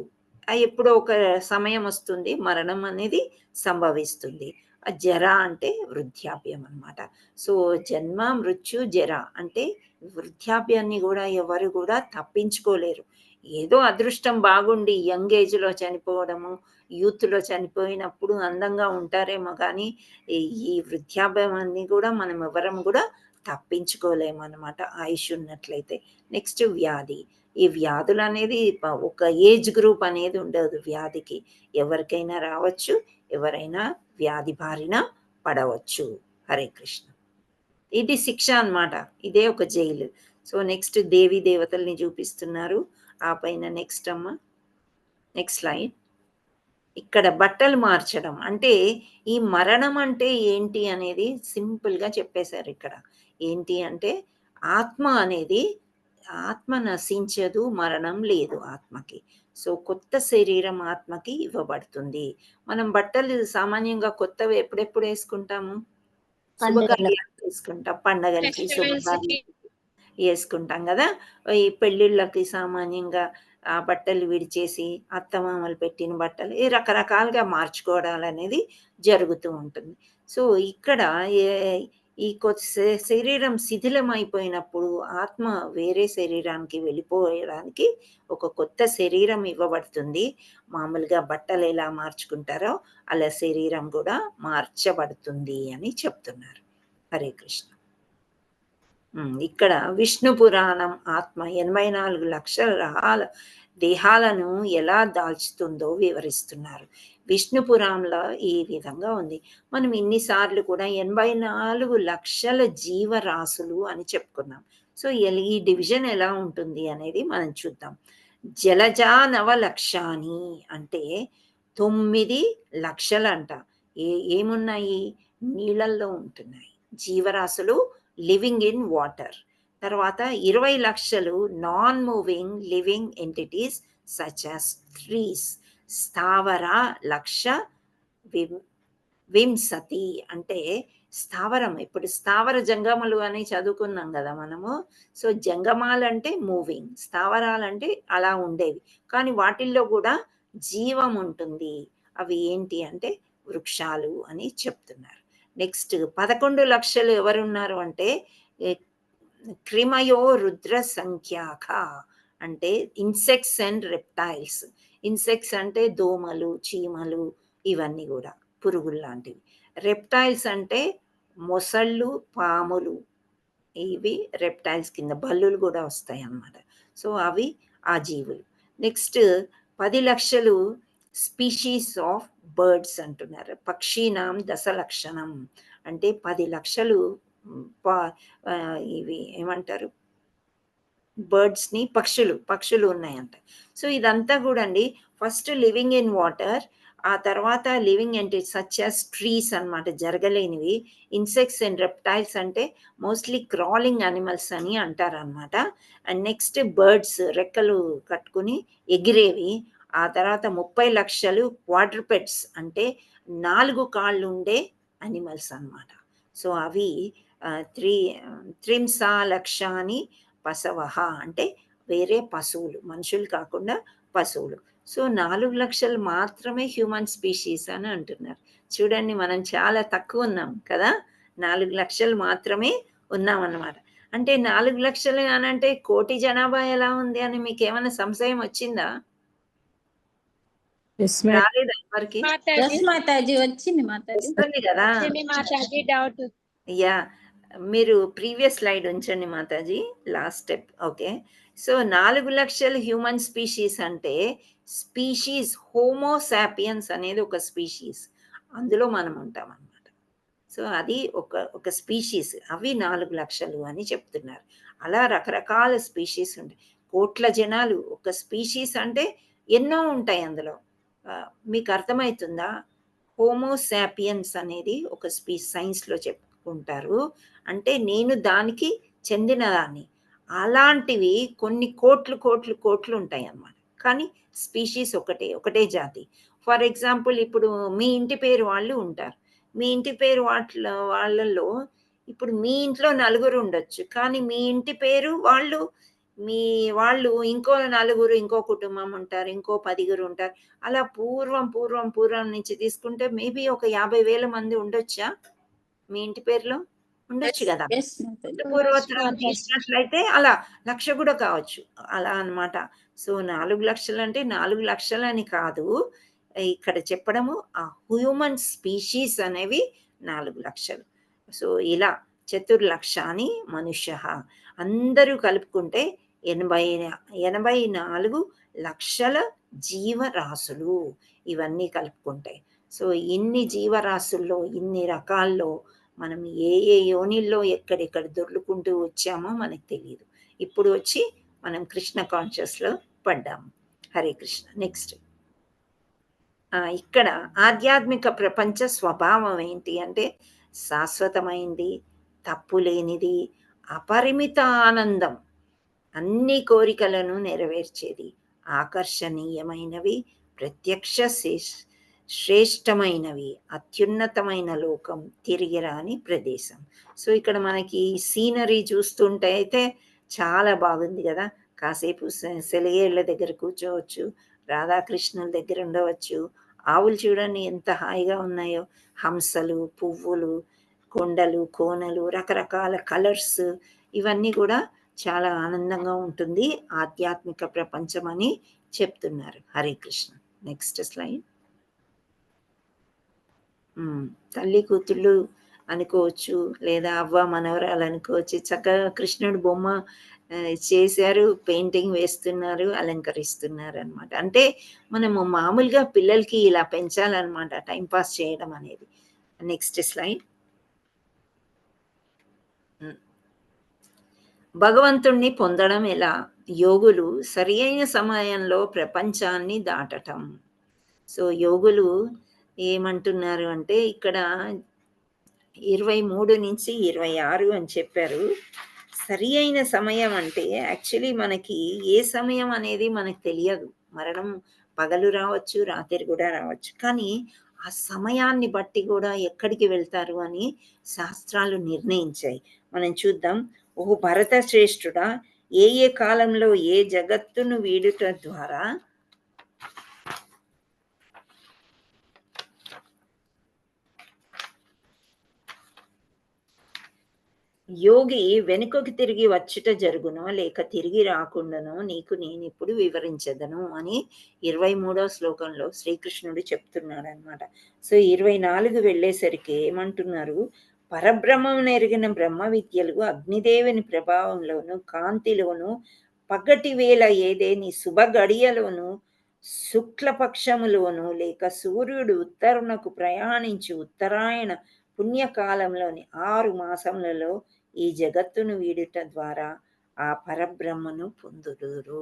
ఎప్పుడో ఒక సమయం వస్తుంది, మరణం అనేది సంభవిస్తుంది. జర అంటే వృద్ధాప్యం అన్నమాట. సో జన్మ మృత్యు జర అంటే వృద్ధాప్యాన్ని కూడా ఎవరు కూడా తప్పించుకోలేరు. ఏదో అదృష్టం బాగుండి యంగ్ ఏజ్లో చనిపోవడము, యూత్లో చనిపోయినప్పుడు అందంగా ఉంటారేమో కానీ ఈ వృద్ధాప్యాన్ని కూడా మనం ఎవరం కూడా తప్పించుకోలేము అన్నమాట, ఆయుష్ ఉన్నట్లయితే. నెక్స్ట్ వ్యాధి. ఈ వ్యాధులు అనేది ఒక ఏజ్ గ్రూప్ అనేది ఉండదు వ్యాధికి, ఎవరికైనా రావచ్చు, ఎవరైనా వ్యాధి బారిన పడవచ్చు. హరే కృష్ణ. ఇది శిక్ష అన్నమాట, ఇదే ఒక జైలు. సో నెక్స్ట్ దేవీ దేవతల్ని చూపిస్తున్నారు. ఆ పైన నెక్స్ట్ అమ్మ, నెక్స్ట్ స్లైడ్. ఇక్కడ బట్టలు మార్చడం అంటే ఈ మరణం అంటే ఏంటి అనేది సింపుల్గా చెప్పేశారు ఇక్కడ. ఏంటి అంటే ఆత్మ అనేది, ఆత్మ నశించదు, మరణం లేదు ఆత్మకి. సో కొత్త శరీరం ఆత్మకి ఇవ్వబడుతుంది. మనం బట్టలు సామాన్యంగా కొత్తవి ఎప్పుడెప్పుడు వేసుకుంటాము? శుభకార్యాలు వేసుకుంటాం, పండగలకి శుభకార్యాలకి వేసుకుంటాం కదా. ఈ పెళ్ళిళ్ళకి సామాన్యంగా ఆ బట్టలు విడిచేసి అత్తమామలు పెట్టిన బట్టలు ఈ రకరకాలుగా మార్చుకోవడాలు అనేది జరుగుతూ ఉంటుంది. సో ఇక్కడ ఈ శరీరం శిథిలం అయిపోయినప్పుడు ఆత్మ వేరే శరీరానికి వెళ్ళిపోయడానికి ఒక కొత్త శరీరం ఇవ్వబడుతుంది. మామూలుగా బట్టలు ఎలా మార్చుకుంటారో అలా శరీరం కూడా మార్చబడుతుంది అని చెప్తున్నారు. హరే కృష్ణ. ఇక్కడ విష్ణు పురాణం ఆత్మ 84 లక్షల దేహాలను ఎలా దాల్చుతుందో వివరిస్తున్నారు. విష్ణు పురాణంలో ఈ విధంగా ఉంది. మనం ఇన్నిసార్లు కూడా 84 లక్షల జీవరాశులు అని చెప్పుకున్నాం. సో ఈ డివిజన్ ఎలా ఉంటుంది అనేది మనం చూద్దాం. జలజా 9 లక్షాని అంటే 9 లక్షలు అంట. ఏమున్నాయి? నీళ్ళల్లో ఉంటున్నాయి జీవరాశులు, లివింగ్ ఇన్ వాటర్. తర్వాత 20 లక్షలు non moving living entities such as trees. స్థావర లక్ష వింశతి అంటే స్థావరం. ఇప్పుడు స్థావర జంగములు అని చదువుకున్నాం కదా మనము. సో జంగమాలంటే మూవింగ్, స్థావరాలంటే అలా ఉండేవి. కానీ వాటిల్లో కూడా జీవం ఉంటుంది. అవి ఏంటి అంటే వృక్షాలు అని చెప్తున్నారు. నెక్స్ట్ 11 లక్షలు ఎవరున్నారు అంటే క్రిమయో రుద్ర సంఖ్యాక అంటే ఇన్సెక్ట్స్ అండ్ రెప్టైల్స్. ఇన్సెక్ట్స్ అంటే దోమలు, చీమలు, ఇవన్నీ కూడా పురుగులు లాంటివి. రెప్టైల్స్ అంటే మొసళ్ళు, పాములు, ఇవి రెప్టైల్స్ కింద. బల్లులు కూడా వస్తాయి అన్నమాట. సో అవి ఆ జీవులు. నెక్స్ట్ 10 లక్షలు స్పీషీస్ ఆఫ్ బర్డ్స్ అంటున్నారు. పక్షీనాం 10 లక్షణం అంటే 10 లక్షలు ఇవి ఏమంటారు బర్డ్స్ని, పక్షులు ఉన్నాయంట. సో ఇదంతా కూడా అండి ఫస్ట్ లివింగ్ ఇన్ వాటర్, ఆ తర్వాత living entity such as trees అన్నమాట, జరగలేనివి. ఇన్సెక్ట్స్ అండ్ రెప్టైల్స్ అంటే మోస్ట్లీ క్రాలింగ్ యానిమల్స్ అని అంటారు అనమాట. అండ్ నెక్స్ట్ బర్డ్స్ రెక్కలు కట్టుకుని ఎగిరేవి. ఆ తర్వాత 30 లక్షలు క్వాడ్రూపెడ్స్ అంటే 4 కాళ్ళు ఉండే అనిమల్స్ అన్నమాట. సో అవి త్రింసా లక్షాని పశవః అంటే వేరే పశువులు, మనుషులు కాకుండా పశువులు. సో 4 లక్షలు మాత్రమే హ్యూమన్ స్పీషీస్ అని అంటున్నారు. చూడండి, మనం చాలా తక్కువ ఉన్నాం కదా, 4 లక్షలు మాత్రమే ఉన్నాం అన్నమాట. అంటే 4 లక్షలు అని అంటే కోటి జనాభా ఎలా ఉంది అని మీకు ఏమైనా సంశయం వచ్చిందా? రాలేదా ఎవరికి? ఎస్ మాతాజీ, వచ్చింది మాతాజీ. వస్తుంది కదా. మాతాజీ డౌట్. యా, మీరు ప్రీవియస్ స్లైడ్ ఉంచండి Mataji, last step. Okay, so 4 లక్షల హ్యూమన్ స్పీషీస్ అంటే స్పీషీస్ హోమోసాపియన్స్ అనేది ఒక స్పీషీస్, అందులో మనం ఉంటాం అన్నమాట. సో అది ఒక స్పీషీస్, అవి 4 లక్షలు అని చెప్తున్నారు. అలా రకరకాల స్పీషీస్ ఉంటాయి. కోట్ల జనాలు ఒక స్పీషీస్ అంటే ఎన్నో ఉంటాయి అందులో. మీకు అర్థమవుతుందా? హోమోసాపియన్స్ అనేది ఒక సైన్స్లో చెప్పుకుంటారు. అంటే నేను దానికి చెందినదాన్ని. అలాంటివి కొన్ని కోట్లు ఉంటాయి అన్నమాట. కానీ స్పీషీస్ ఒకటే జాతి. ఫర్ ఎగ్జాంపుల్, ఇప్పుడు మీ ఇంటి పేరు వాళ్ళు ఉంటారు. మీ ఇంటి పేరు వాళ్ళల్లో ఇప్పుడు మీ ఇంట్లో 4 ఉండొచ్చు, కానీ మీ ఇంటి పేరు వాళ్ళు ఇంకో 4, ఇంకో కుటుంబం ఉంటారు, ఇంకో 10 ఉంటారు. అలా పూర్వం నుంచి తీసుకుంటే మేబీ ఒక 50,000 మంది ఉండొచ్చా మీ ఇంటి పేరులో? ఉండొచ్చు కదా. ఎస్ మాతాజీ. పూర్వోత్తరం తీసినట్లయితే అలా 1,00,000 కూడా కావచ్చు, అలా అన్నమాట. సో 4 లక్షలు అంటే 4 లక్షలు అని కాదు ఇక్కడ చెప్పడము. ఆ హ్యూమన్ స్పీషీస్ అనేవి 4 లక్షలు. సో ఇలా చతుర్లక్షాని మనుష్య, అందరూ కలుపుకుంటే 84 లక్షల జీవరాశులు, ఇవన్నీ కలుపుకుంటాయి. సో ఇన్ని జీవరాశుల్లో, ఇన్ని రకాల్లో మనం ఏ యోనిల్లో ఎక్కడెక్కడ దొర్లుకుంటూ వచ్చామో మనకు తెలియదు. ఇప్పుడు వచ్చి మనం కృష్ణ కాన్షియస్లో పడ్డాము. హరే కృష్ణ. నెక్స్ట్ ఇక్కడ ఆధ్యాత్మిక ప్రపంచ స్వభావం ఏంటి అంటే శాశ్వతమైంది, తప్పు లేనిది, అపరిమిత ఆనందం, అన్ని కోరికలను నెరవేర్చేది, ఆకర్షణీయమైనవి, ప్రత్యక్ష శ్రేష్టమైనవి, అత్యున్నతమైన లోకం, తిరిగి రాని ప్రదేశం. సో ఇక్కడ మనకి సీనరీ చూస్తుంటే అయితే చాలా బాగుంది కదా. కాసేపు సెలయేళ్ల దగ్గర కూర్చోవచ్చు, రాధాకృష్ణుల దగ్గర ఉండవచ్చు. ఆవులు చూడండి ఎంత హాయిగా ఉన్నాయో, హంసలు, పువ్వులు, కొండలు, కోనలు, రకరకాల కలర్స్, ఇవన్నీ కూడా చాలా ఆనందంగా ఉంటుంది ఆధ్యాత్మిక ప్రపంచం అని చెప్తున్నారు. హరే కృష్ణ. Next slide. తల్లి కూతుళ్ళు అనుకోవచ్చు, లేదా అవ్వ మనవరాలు అనుకోవచ్చు. చక్కగా కృష్ణుడు బొమ్మ చేశారు, పెయింటింగ్ వేస్తున్నారు, అలంకరిస్తున్నారు అనమాట. అంటే మనము మామూలుగా పిల్లలకి ఇలా పెంచాలన్నమాట, టైంపాస్ చేయడం అనేది. Next slide. భగవంతుణ్ణి పొందడం ఎలా? యోగులు సరి అయిన సమయంలో ప్రపంచాన్ని దాటటం. సో యోగులు ఏమంటున్నారు అంటే ఇక్కడ 23 నుంచి 26 అని చెప్పారు. సరి అయిన సమయం అంటే యాక్చువల్లీ మనకి ఏ సమయం అనేది మనకు తెలియదు. మరణం పగలు రావచ్చు, రాత్రి కూడా రావచ్చు. కానీ ఆ సమయాన్ని బట్టి కూడా ఎక్కడికి వెళ్తారు అని శాస్త్రాలు నిర్ణయించాయి. మనం చూద్దాం. ఓ భరత శ్రేష్ఠుడా, ఏ ఏ కాలంలో ఏ జగత్తును వీడుట ద్వారా యోగి వెనుకకు తిరిగి వచ్చుట జరుగునో లేక తిరిగి రాకుండానో నీకు నేను ఇప్పుడు వివరించదను అని 23వ శ్లోకంలో శ్రీకృష్ణుడు చెప్తున్నాడు అనమాట. సో 24 వెళ్ళేసరికి ఏమంటున్నారు, పరబ్రహ్మం ఎరిగిన బ్రహ్మ విద్యలు అగ్నిదేవుని ప్రభావంలోను కాంతిలోను పగటి వేళ ఏదేని శుభ గడియలోను శుక్లపక్షములోను లేక సూర్యుడు ఉత్తరునకు ప్రయాణించి ఉత్తరాయణ పుణ్యకాలంలోని 6 మాసములలో ఈ జగత్తును వీడుట ద్వారా ఆ పరబ్రహ్మను పొందుదురు.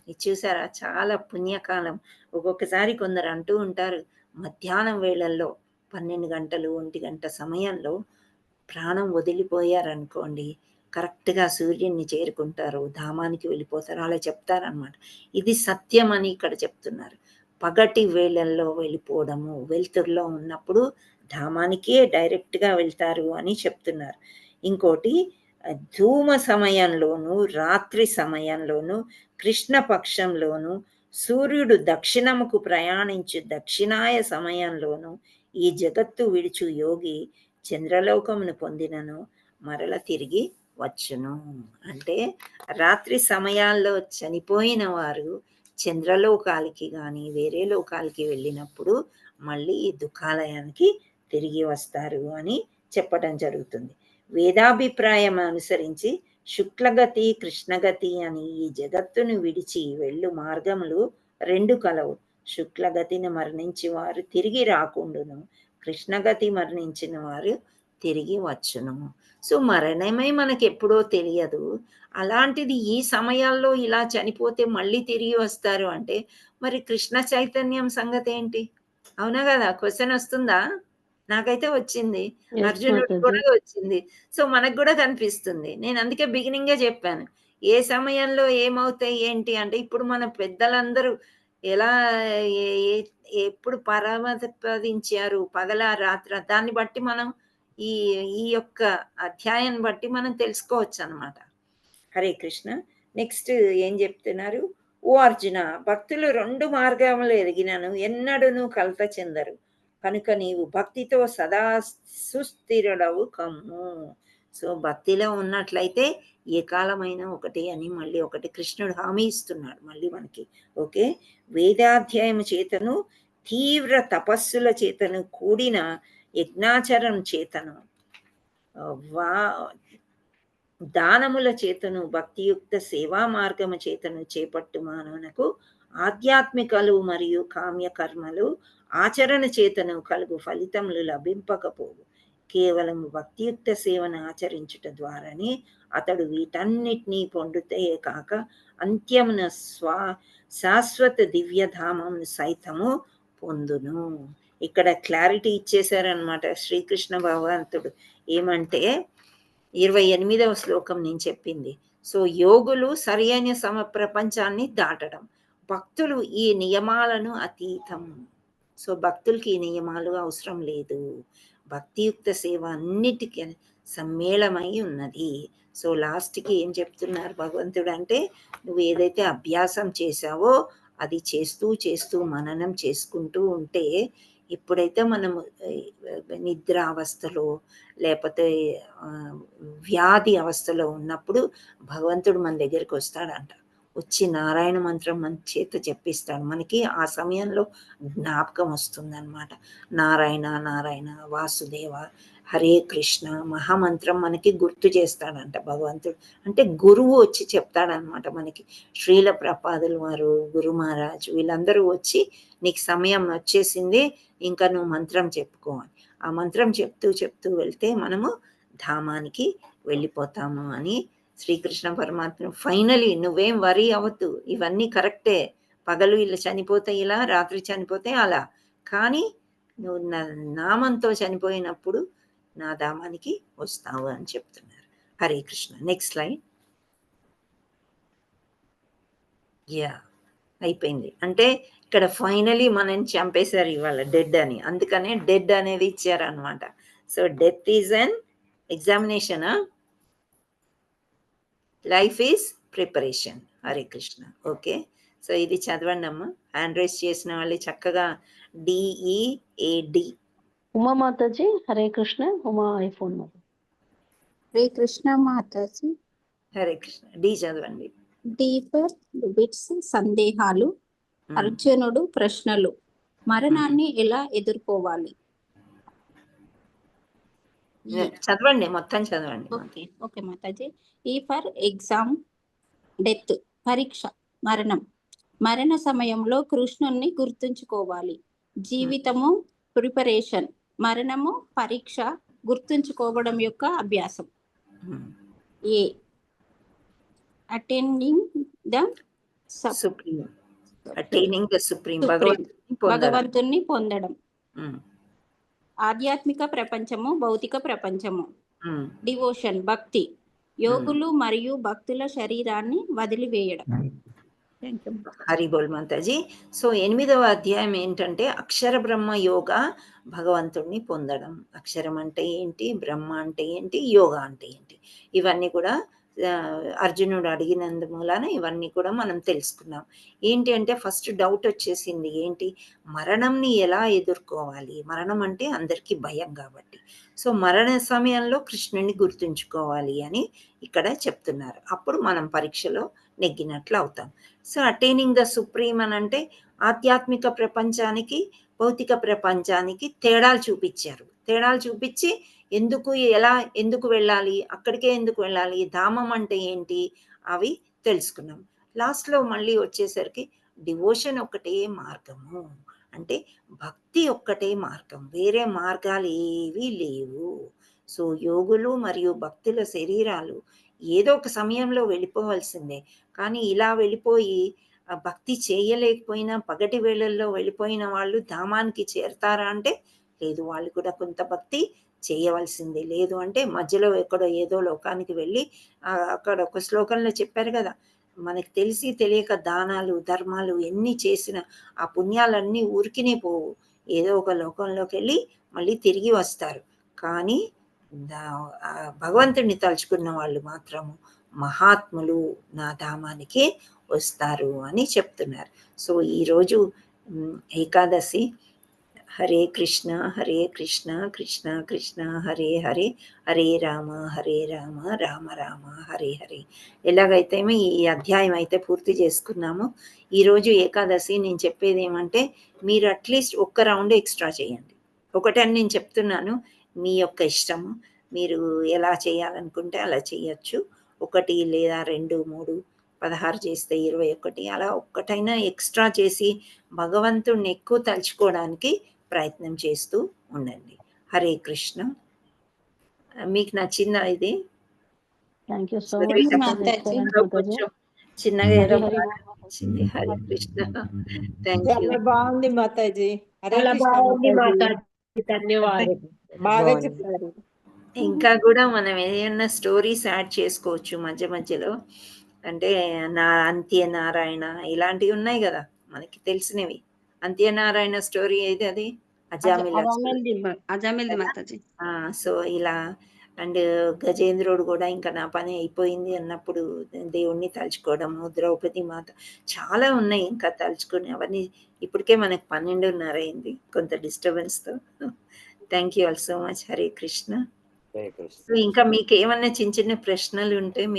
ఇది చూసారా, చాలా పుణ్యకాలం. ఒక్కొక్కసారి కొందరు అంటూ ఉంటారు, మధ్యాహ్నం వేళల్లో 12 గంటలు 1 గంట సమయంలో ప్రాణం వదిలిపోయారనుకోండి, కరెక్ట్గా సూర్యుడిని చేరుకుంటారు, ధామానికి వెళ్ళిపోతారు, అలా చెప్తారనమాట. ఇది సత్యం అని ఇక్కడ చెప్తున్నారు. పగటి వేళల్లో వెళ్ళిపోవడము, వెలుతురులో ఉన్నప్పుడు ధామానికే డైరెక్ట్గా వెళ్తారు అని చెప్తున్నారు. ఇంకోటి, ధూమ సమయంలోను రాత్రి సమయంలోను కృష్ణ పక్షంలోను సూర్యుడు దక్షిణముకు ప్రయాణించు దక్షిణాయ సమయంలోను ఈ జగత్తు విడుచు యోగి చంద్రలోకమును పొందినను మరల తిరిగి వచ్చును. అంటే రాత్రి సమయాల్లో చనిపోయిన వారు చంద్రలోకాలకి కానీ వేరే లోకాలకి వెళ్ళినప్పుడు మళ్ళీ ఈ దుఃఖాలయానికి తిరిగి వస్తారు అని చెప్పడం జరుగుతుంది. వేదాభిప్రాయం అనుసరించి శుక్లగతి కృష్ణగతి అని ఈ జగత్తును విడిచి వెళ్ళు మార్గములు 2 కలవు. శుక్లగతిని మరణించి వారు తిరిగి రాకుండును, కృష్ణగతి మరణించిన వారు తిరిగి వచ్చును. సో మరణమే మనకి ఎప్పుడో తెలియదు, అలాంటిది ఈ సమయాల్లో ఇలా చనిపోతే మళ్ళీ తిరిగి వస్తారు అంటే మరి కృష్ణ చైతన్యం సంగతి ఏంటి? అవునా కదా? క్వశ్చన్ వస్తుందా? నాకైతే వచ్చింది, అర్జునుడికి కూడా వచ్చింది. సో మనకు కూడా కనిపిస్తుంది. నేను అందుకే బిగినింగే చెప్పాను, ఏ సమయంలో ఏమవుతాయి ఏంటి అంటే, ఇప్పుడు మన పెద్దలందరూ ఎలా ఎప్పుడు పరమపదించారు, పగల రాత్ర, దాన్ని బట్టి మనం ఈ ఈ యొక్క అధ్యాయాన్ని బట్టి మనం తెలుసుకోవచ్చు అనమాట. హరే కృష్ణ. నెక్స్ట్ ఏం చెప్తున్నారు, ఓ అర్జున, భక్తులు 2 మార్గములు ఎరిగినను ఎన్నడూను కలత చెందరు, కనుక నీవు భక్తితో సదా సుస్థిరుడవు కమ్ము. సో భక్తిలో ఉన్నట్లయితే ఏ కాలమైనా ఒకటి అని మళ్ళీ ఒకటి కృష్ణుడు హామీ ఇస్తున్నాడు మళ్ళీ మనకి. ఓకే, వేదాధ్యాయం చేతను తీవ్ర తపస్సుల చేతను కూడిన యజ్ఞాచరణ చేతను దానముల చేతను భక్తియుక్త సేవా మార్గము చేతను చేపట్టు మానవునకు ఆధ్యాత్మికలు మరియు కామ్య కర్మలు ఆచరణ చేతను కలుగు ఫలితములు లభింపకపోవు. కేవలం భక్తియుక్త సేవను ఆచరించుట ద్వారానే అతడు వీటన్నిటినీ పొందుతే కాక అంత్యమున శాశ్వత దివ్యధామమును సైతము పొందును. ఇక్కడ క్లారిటీ ఇచ్చేశారనమాట శ్రీకృష్ణ భగవంతుడు. ఏమంటే 28వ శ్లోకం నేను చెప్పింది. సో యోగులు సరి అయిన ప్రపంచాన్ని దాటడం, భక్తులు ఈ నియమాలను అతీతం. సో భక్తులకి ఈ నియమాలు అవసరం లేదు, భక్తియుక్త సేవ అన్నిటికీ సమ్మేళమై ఉన్నది. సో లాస్ట్కి ఏం చెప్తున్నారు భగవంతుడు అంటే, నువ్వు ఏదైతే అభ్యాసం చేసావో అది చేస్తూ చేస్తూ మననం చేసుకుంటూ ఉంటే, ఎప్పుడైతే మనము నిద్ర అవస్థలో లేకపోతే వ్యాధి అవస్థలో ఉన్నప్పుడు భగవంతుడు మన దగ్గరికి వస్తాడంట, వచ్చి నారాయణ మంత్రం మన చేత చెప్పిస్తాడు. మనకి ఆ సమయంలో జ్ఞాపకం వస్తుందన్నమాట. నారాయణ నారాయణ వాసుదేవ హరే కృష్ణ మహామంత్రం మనకి గుర్తు చేస్తాడంట భగవంతుడు. అంటే గురువు వచ్చి చెప్తాడనమాట మనకి. శ్రీల ప్రపాదులు వారు, గురు మహారాజ్, వీళ్ళందరూ వచ్చి నీకు సమయం వచ్చేసింది, ఇంకా నువ్వు మంత్రం చెప్పుకో అని. ఆ మంత్రం చెప్తూ చెప్తూ వెళ్తే మనము ధామానికి వెళ్ళిపోతాము అని శ్రీకృష్ణ పరమాత్మ. ఫైనలీ నువ్వేం వరీ అవ్వద్దు, ఇవన్నీ కరెక్టే, పగలు ఇలా చనిపోతే ఇలా, రాత్రి చనిపోతే అలా, కానీ నువ్వు నామంతో చనిపోయినప్పుడు నా ధామానికి వస్తావు అని చెప్తున్నారు. Hare Krishna. Next line. Yeah, అయిపోయింది. అంటే ఇక్కడ ఫైనలీ మనం చంపేశారు ఇవాళ డెడ్ అని, అందుకనే డెడ్ అనేది ఇచ్చారనమాట. So death is an examination, life is preparation. Hare Krishna. Okay, so ఇది చదవండి అమ్మా. హ్యాండ్ రైస్ చేసిన వాళ్ళు చక్కగా డిఈఏడి. ఉమా మాతాజీ హరే కృష్ణ. ఉమా ఐఫోన్ హరే కృష్ణ మాతాజీ. హరే కృష్ణ. డి చదవండి. డి ఫర్ బిట్స్ సందేహాలు. అర్జునుడు ప్రశ్నలు. మరణాన్ని ఎలా ఎదుర్కోవాలి? చదవండి, మొత్తం చదవండి. Okay okay Mataji. ఈ ఫర్ ఎగ్జామ్. డెత్ పరీక్ష, మరణం. మరణ సమయంలో కృష్ణుణ్ణి గుర్తుంచుకోవాలి. జీవితము ప్రిపరేషన్, మరణము పరీక్ష, గుర్తుంచుకోవడం యొక్క అభ్యాసం. A attending the supreme, attaining the supreme, భగవంతుణ్ణి పొందడం. ఆధ్యాత్మిక ప్రపంచము, భౌతిక ప్రపంచము. డివోషన్ భక్తి, యోగులు మరియు భక్తుల శరీరాన్ని వదిలివేయడం. హరి బోల్ మాతాజీ. సో 8వ అధ్యాయం ఏంటంటే అక్షర బ్రహ్మ యోగ, భగవంతుణ్ణి పొందడం. అక్షరం అంటే ఏంటి, బ్రహ్మ అంటే ఏంటి, యోగ అంటే ఏంటి, ఇవన్నీ కూడా అర్జునుడు అడిగినందు మూలాన ఇవన్నీ కూడా మనం తెలుసుకున్నాం. ఏంటి అంటే ఫస్ట్ డౌట్ వచ్చేసింది, ఏంటి మరణంని ఎలా ఎదుర్కోవాలి. మరణం అంటే అందరికీ భయం కాబట్టి, సో మరణ సమయంలో కృష్ణుని గుర్తుంచుకోవాలి అని ఇక్కడ చెప్తున్నారు. అప్పుడు మనం పరీక్షలో నెగ్గినట్లు అవుతాం. సో అటైనింగ్ ద సుప్రీం అని అంటే ఆధ్యాత్మిక ప్రపంచానికి భౌతిక ప్రపంచానికి తేడాలు చూపించారు. తేడాలు చూపించి ఎందుకు వెళ్ళాలి, అక్కడికే ఎందుకు వెళ్ళాలి, ధామం అంటే ఏంటి, అవి తెలుసుకున్నాం. లాస్ట్లో మళ్ళీ వచ్చేసరికి డివోషన్ ఒకటే మార్గము, అంటే భక్తి ఒక్కటే మార్గం, వేరే మార్గాలు ఏవీ లేవు. సో యోగులు మరియు భక్తుల శరీరాలు ఏదో ఒక సమయంలో వెళ్ళిపోవాల్సిందే, కానీ ఇలా వెళ్ళిపోయి భక్తి చేయలేకపోయినా పగటి వేళల్లో వెళ్ళిపోయిన వాళ్ళు ధామానికి చేరతారా అంటే లేదు, వాళ్ళు కూడా కొంత భక్తి చేయవలసిందే. లేదు అంటే మధ్యలో ఎక్కడో ఏదో లోకానికి వెళ్ళి అక్కడ ఒక శ్లోకంలో చెప్పారు కదా, మనకి తెలిసి తెలియక దానాలు ధర్మాలు ఎన్ని చేసిన ఆ పుణ్యాలన్నీ ఊరికినే పోవు, ఏదో ఒక లోకంలోకి వెళ్ళి మళ్ళీ తిరిగి వస్తారు. కానీ భగవంతుడిని తలుచుకున్న వాళ్ళు మాత్రము మహాత్ములు నా ధామానికి వస్తారు అని చెప్తున్నారు. సో ఈరోజు ఏకాదశి. హరే కృష్ణ కృష్ణ కృష్ణ హరే హరే, హరే రామ రామ రామ హరే హరే. ఎలాగైతే ఈ అధ్యాయం అయితే పూర్తి చేసుకున్నామో, ఈరోజు ఏకాదశి నేను చెప్పేది ఏమంటే మీరు అట్లీస్ట్ ఒక్క రౌండ్ ఎక్స్ట్రా చేయండి. ఒకటని నేను చెప్తున్నాను, మీ యొక్క ఇష్టము, మీరు ఎలా చేయాలనుకుంటే అలా చేయొచ్చు. 1 లేదా 2, 3, 16 చేస్తే 21, అలా ఒక్కటైనా ఎక్స్ట్రా చేసి భగవంతుడిని ఎక్కువ తలుచుకోవడానికి ప్రయత్నం చేస్తూ ఉండండి. హరే కృష్ణ. మీకు నచ్చిందా ఇది? Thank you so much. కొంచెం చిన్నగా ఏదో వచ్చింది. హరే కృష్ణ. Thank you. బాగుంది మాతాజీ. చాలా బాగుంది మాతాజీ, ధన్యవాదాలు. బాగా చెప్పారు. ఇంకా కూడా మనం ఏదైనా స్టోరీస్ యాడ్ చేసుకోవచ్చు మధ్య మధ్యలో. అంటే అంత్యనారాయణ ఇలాంటివి ఉన్నాయి కదా మనకి తెలిసినవి. అంత్యనారాయణ స్టోరీ ఏది, అది అజామిల్ది మాతాజీ. సో ఇలా అండ్ గజేంద్రుడు కూడా ఇంకా నా పని అయిపోయింది అన్నప్పుడు దేవుణ్ణి తలుచుకోవడము, ద్రౌపది మాత, చాలా ఉన్నాయి ఇంకా తలుచుకుని. అవన్నీ ఇప్పటికే మనకు 12:30 అయింది కొంత డిస్టర్బెన్స్తో. Thank you all so much. Hare Krishna. ఇంకా మీకు ఏమన్నా చిన్న చిన్న ప్రశ్నలు ఉంటే మీరు